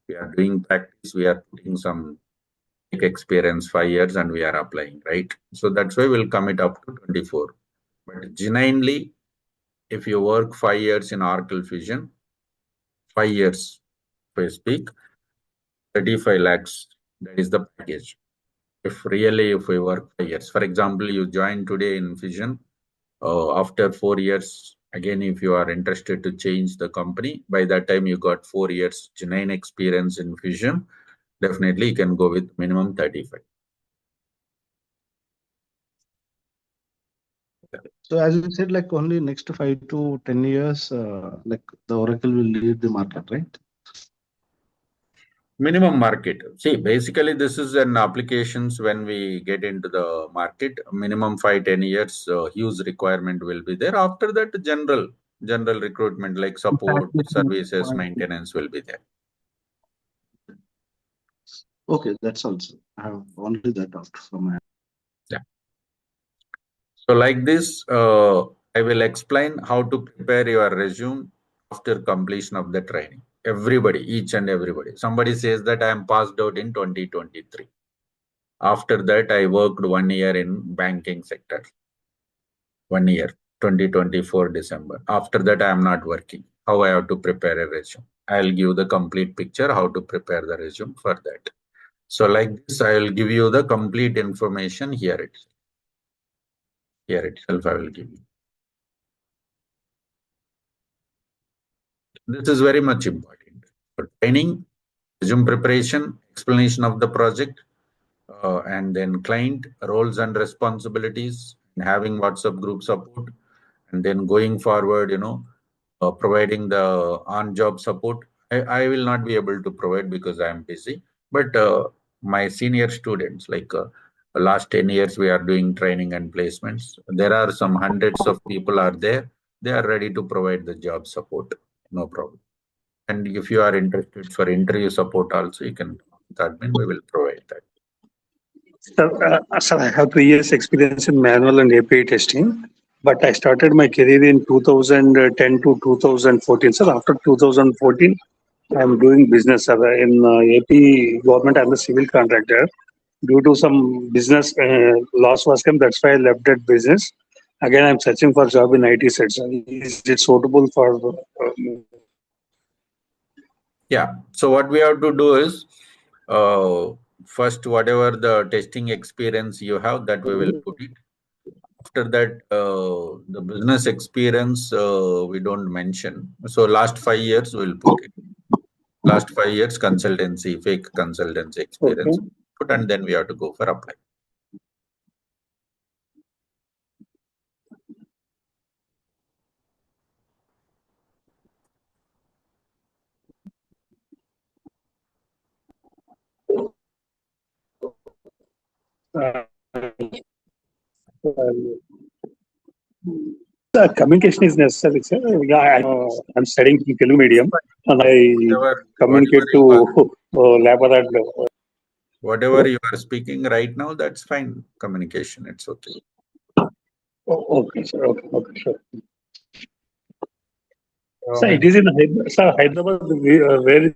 We are doing practice. We are putting some experience 5 years and we are applying, right? So that's why we'll commit up to 24. But genuinely, if you work 5 years in Oracle Fusion, 5 years, if I speak, 35 lakhs, that is the package. If we work 5 years, for example, you join today in Fusion, after 4 years, again, if you are interested to change the company, by that time you got 4 years genuine experience in Fusion, definitely you can go with minimum 35. so as you said, like only next 5 to 10 years, like the Oracle will lead the market, right? Minimum market. See, basically, this is an applications when we get into the market, minimum 5, 10 years, huge requirement will be there. After that, general recruitment like support, Exactly. services, maintenance will be there. Okay, that's also. I have only that out from my. Yeah. So like this, I will explain how to prepare your resume after completion of the training. Everybody, each and everybody. Somebody says that I am passed out in 2023. After that, I worked 1 year in banking sector. 1 year, 2024 December. After that, I am not working. How I have to prepare a resume? I'll give the complete picture how to prepare the resume for that. So like this, I will give you the complete information here itself. Here itself, I will give you. This is very much important. For training, resume preparation, explanation of the project, and then client roles and responsibilities, and having WhatsApp group support, and then going forward, providing the on-job support. I will not be able to provide because I am busy, but my senior students, like last 10 years, we are doing training and placements. There are some hundreds of people are there. They are ready to provide the job support. No problem. And if you are interested for interview support also, you can talk with admin. We will provide that. Sir, I have 3 years experience in manual and API testing, but I started my career in 2010 to 2014. Sir, after 2014, I am doing business, sir. In AP government. I'm a civil contractor. Due to some business loss was come, that's why I left that business. Again, I'm searching for job in IT sector. Is it suitable for? Yeah. So what we have to do is, first, whatever the testing experience you have, that we will put it. After that, the business experience we don't mention. So last 5 years we'll put it. Last 5 years consultancy, fake consultancy experience, Okay. put, and then we have to go for apply. Uh, communication is necessary, sir. Yeah, I'm studying in Telugu medium, and I communicate to labor and. Whatever you are speaking right now, that's fine. Communication, it's okay. Okay, sir. Okay, sure. Sir, it is in Hyderabad. Where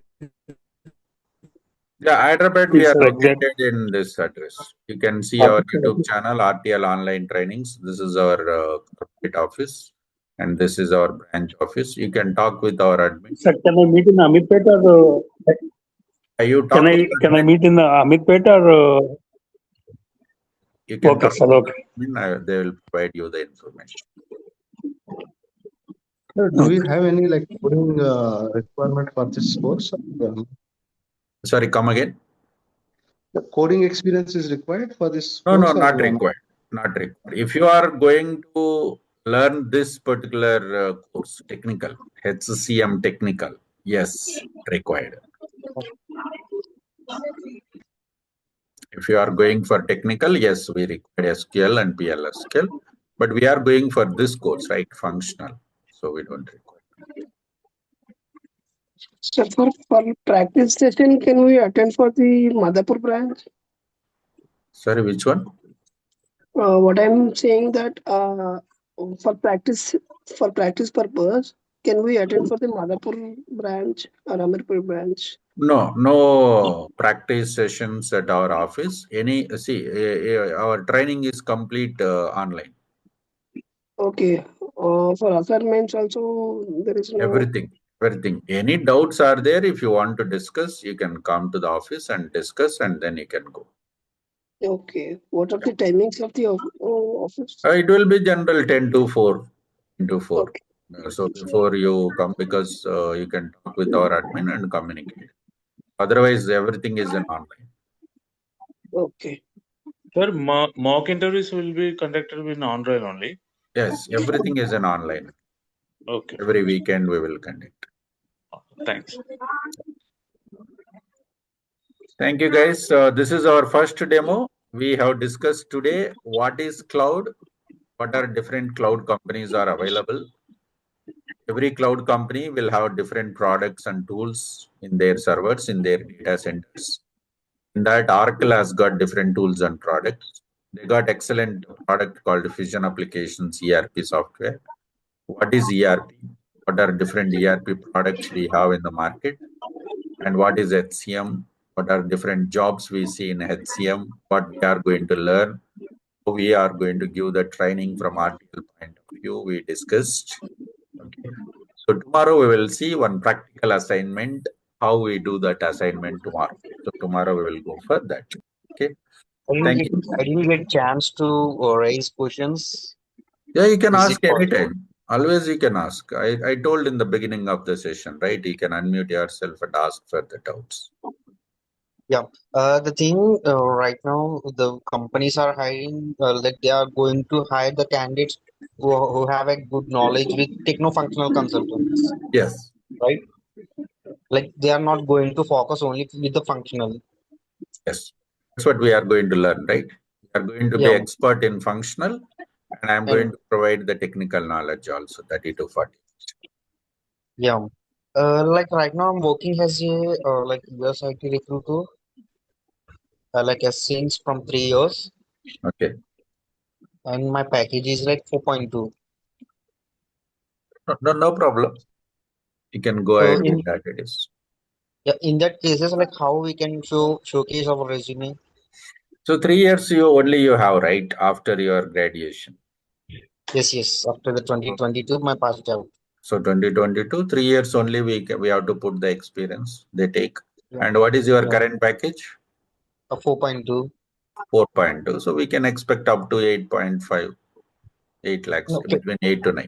Yeah, Hyderabad, we is are exact? located in this address. You can see our YouTube channel, RTL Online Trainings. This is our corporate office, and this is our branch office. You can talk with our admin. Sir, can I meet in Amitpet or You talk with can I admin. meet in Amitpet or? You can Okay, talk sir. with Okay. admin. They will provide you the information. Sir, do we have any like coding requirement for this course? Sorry, come again. The coding experience is required for this No, course, not required. Not required. If you are going to learn this particular course, technical, HCM technical, yes, required. If you are going for technical, yes, we require SQL and PLSQL, but we are going for this course, right? Functional, so we don't require. So for practice session, can we attend for the Madhapur branch? Sorry, which one? What I'm saying that for practice purpose, can we attend for the Madhapur branch or Amirpur branch? No practice sessions at our office. Our training is complete online. Okay. For assignments also, there is no. Everything. Any doubts are there? If you want to discuss, you can come to the office and discuss, and then you can go. Okay. What are the timings of the office? It will be general 10 to 4. 10 to 4. Okay. So before you come, because you can talk with our admin and communicate. Otherwise, everything is in online. Okay. Sir, mock interviews will be conducted in online only. Yes, everything is in online. Okay. Every weekend we will conduct. Thanks. Thank you, guys. This is our first demo. We have discussed today what is cloud, what are different cloud companies are available. Every cloud company will have different products and tools in their servers, in their data centers. In that, Oracle has got different tools and products. They got excellent product called Fusion Applications ERP software. What is ERP? What are different ERP products we have in the market? And what is HCM? What are different jobs we see in HCM? What we are going to learn? We are going to give the training from RTL point of view. We discussed. Okay. So tomorrow we will see one practical assignment, how we do that assignment tomorrow. So tomorrow we will go for that. Okay. Thank you. I didn't get chance to raise questions. Yeah, you can Is ask it possible? anytime. Always you can ask. I told in the beginning of the session, right? You can unmute yourself and ask for the doubts. Yeah. The thing right now, the companies are hiring, like they are going to hire the candidates who have a good knowledge with techno-functional consultants, Yes, right? Like they are not going to focus only with the functional. yes. That's what we are going to learn, right? We are going to be Yeah. expert in functional, and I'm going And to provide the technical knowledge also, 30 to 40. yeah. Like right now, I'm working as a like US IT recruiter, like a since from 3 years, Okay. and my package is like 4.2. No problem. You can go ahead In with that. It is. yeah, in that cases, like how we can showcase our resume. So 3 years you have, right, after your graduation. Yes, yes. After the 2022, my passed out. So 2022, 3 years only we have to put the experience they take. Yeah, And what is your yeah. current package? A 4.2. 4.2. So we can expect up to 8.5, 8 lakhs, No, between 8 to 9.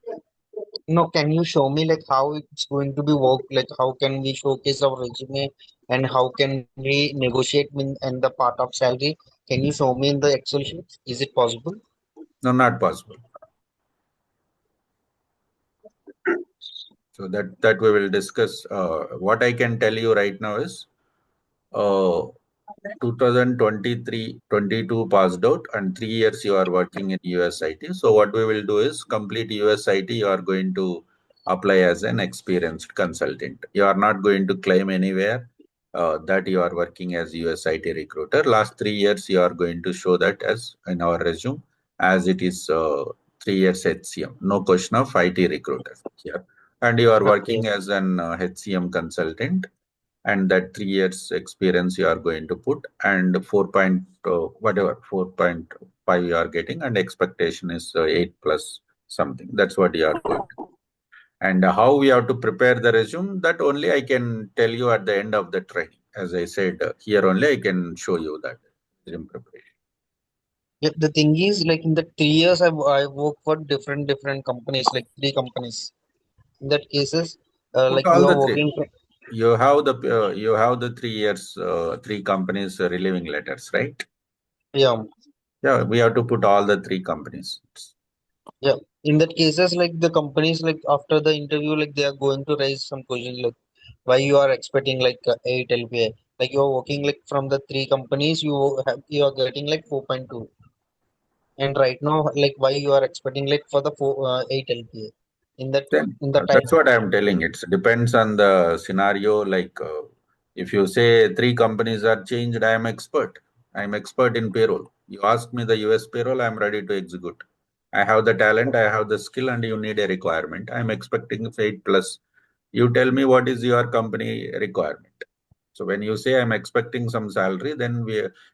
no. Can you show me like how it's going to be work? Like how can we showcase our resume and how can we negotiate in the part of salary? Can you show me in the Excel sheet? Is it possible? No, not possible. So that we will discuss. What I can tell you right now is, uh, 2023-22 passed out, and 3 years you are working in USIT. So what we will do is complete USIT. You are going to apply as an experienced consultant. You are not going to claim anywhere that you are working as USIT recruiter. Last 3 years you are going to show that as in our resume, as it is 3 years HCM. No question of IT recruiter here, and you are Okay, working as an HCM consultant, and that 3 years experience you are going to put, and 4 point whatever 4.5 you are getting, and expectation is 8 plus something. That's what you are going to. And how we have to prepare the resume, that only I can tell you at the end of the training. As I said, here only I can show you that resume preparation. yeah, the thing is like in the 3 years I work for different companies, like three companies. In that cases, Put like we all are the three. working for, You have the 3 years, three companies relieving letters, right? yeah. Yeah, we have to put all the three companies. Yeah, in that cases, like the companies, like after the interview, like they are going to raise some questions, like why you are expecting like 8 LPA, like you are working like from the three companies, you are getting like 4.2, and right now, like why you are expecting like for the 8 LPA in that Then in the time. that's what I'm telling. It depends on the scenario. Like if you say three companies are changed, I am expert. I'm expert in payroll. You ask me the US payroll, I'm ready to execute. I have the talent, I have the skill, and you need a requirement. I'm expecting 8 plus. You tell me what is your company requirement. So when you say I'm expecting some salary, then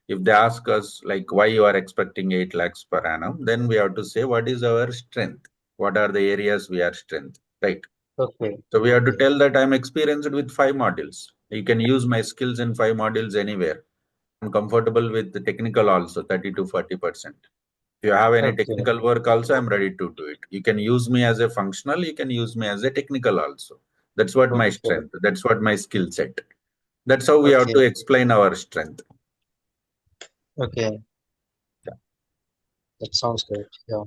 if they ask us like why you are expecting 8 lakhs per annum, then we have to say what is our strength, what are the areas we are strength, right? Okay, So we have to okay, tell that I'm experienced with 5 modules. You can use my skills in 5 modules anywhere. I'm comfortable with the technical also, 30 to 40%. If you have any okay, technical work also, I'm ready to do it. You can use me as a functional, you can use me as a technical also. That's what my okay, strength, that's what my skill set. That's how we have okay, to explain our strength. okay. Yeah. That sounds great. Yeah.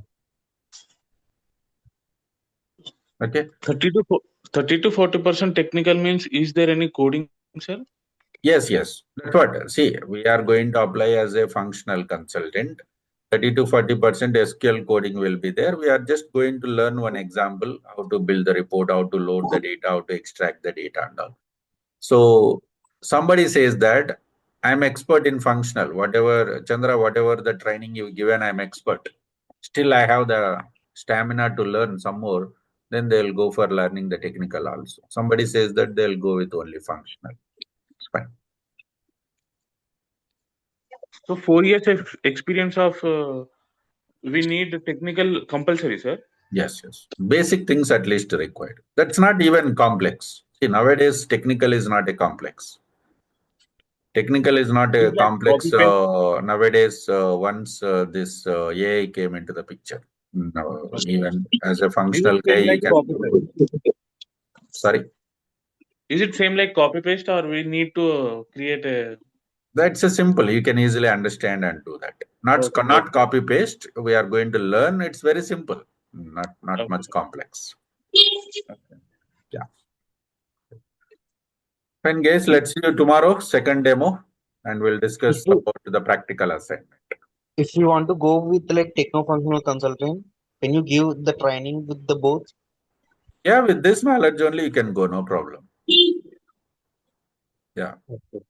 Okay. 30 to 40% technical means, is there any coding, sir? Yes, yes. That's what. See, we are going to apply as a functional consultant. 30 to 40% SQL coding will be there. We are just going to learn one example, how to build the report, how to load the data, how to extract the data and all. So somebody says that I'm expert in functional, whatever, Chandra, whatever the training you've given, I'm expert. Still, I have the stamina to learn some more. Then they'll go for learning the technical also. Somebody says that they'll go with only functional. It's fine. So 4 years of experience of we need the technical compulsory, sir. Yes, yes. Basic things at least required. That's not even complex. See, nowadays, technical is not a complex. Technical is not Is a that complex copy paste? nowadays once this AI came into the picture. No, even as a Is functional it guy, same he like can. copy paste? Sorry, Is it same like copy paste, or we need to create a? that's a simple. You can easily understand and do that. Not Okay, not copy paste. We are going to learn. It's very simple. Not okay, much complex. okay. Yeah. Fine, guys. Let's see you tomorrow. Second demo, and we'll If discuss you about the practical assignment. if you want to go with like techno-functional consultant, can you give the training with the both? Yeah, with this knowledge only you can go. No problem. Yeah. Okay.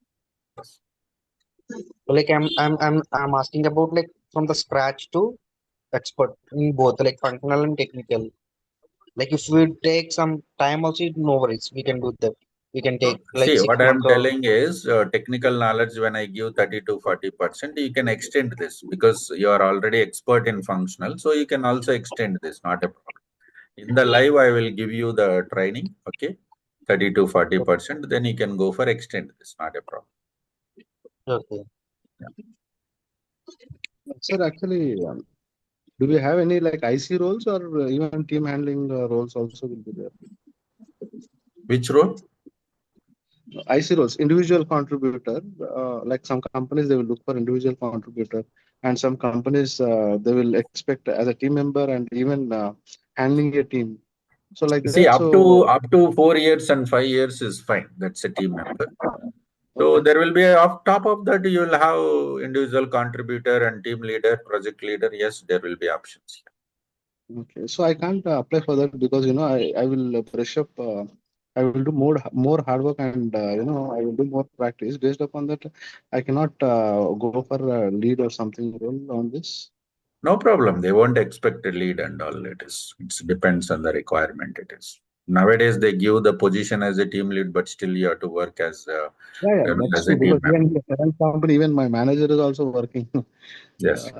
Like I'm asking about like from the scratch to expert in both like functional and technical. Like if we take some time also, no worries, we can do that. We can So, take like see, six what I'm months or telling is technical knowledge, when I give 30 to 40%, you can extend this because you are already expert in functional. So you can also extend this, not a problem. In the live, I will give you the training, okay? 30 to 40%, then you can go for extend this, not a problem. okay. Yeah. Sir, actually, do we have any like IC roles or even team handling roles also will be there? Which role? IC roles, individual contributor. Like some companies, they will look for individual contributor, and some companies they will expect as a team member and even handling a team. So like See, that. So up to 4 years and 5 years is fine. That's a team member. So okay, there will be off top of that, you will have individual contributor and team leader, project leader. Yes, there will be options. okay. So I can't apply for that because I will brush up. I will do more hard work and I will do more practice. Based upon that, I cannot go for a lead or something role on this. No problem. They won't expect a lead and all. It depends on the requirement. It is nowadays they give the position as a team lead, but still you have to work as Yeah, yeah, that's as a true. team Because member. even in the current company, even my manager is also working. Yes.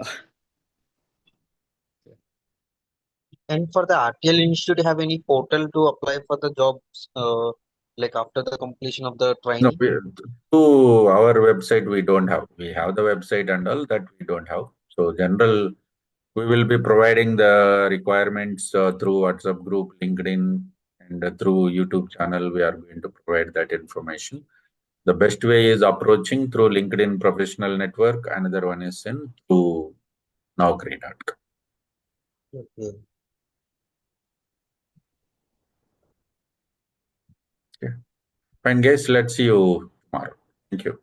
And for the RTL Institute, have any portal to apply for the jobs like after the completion of the No, training? to our website we don't have. We have the website and all that we don't have. So general, we will be providing the requirements through WhatsApp group, LinkedIn, and through YouTube channel. We are going to provide that information. The best way is approaching through LinkedIn Professional Network. Another one is in through Naukri.com. Okay. Okay. Fine, guys. Let's see you tomorrow. Thank you.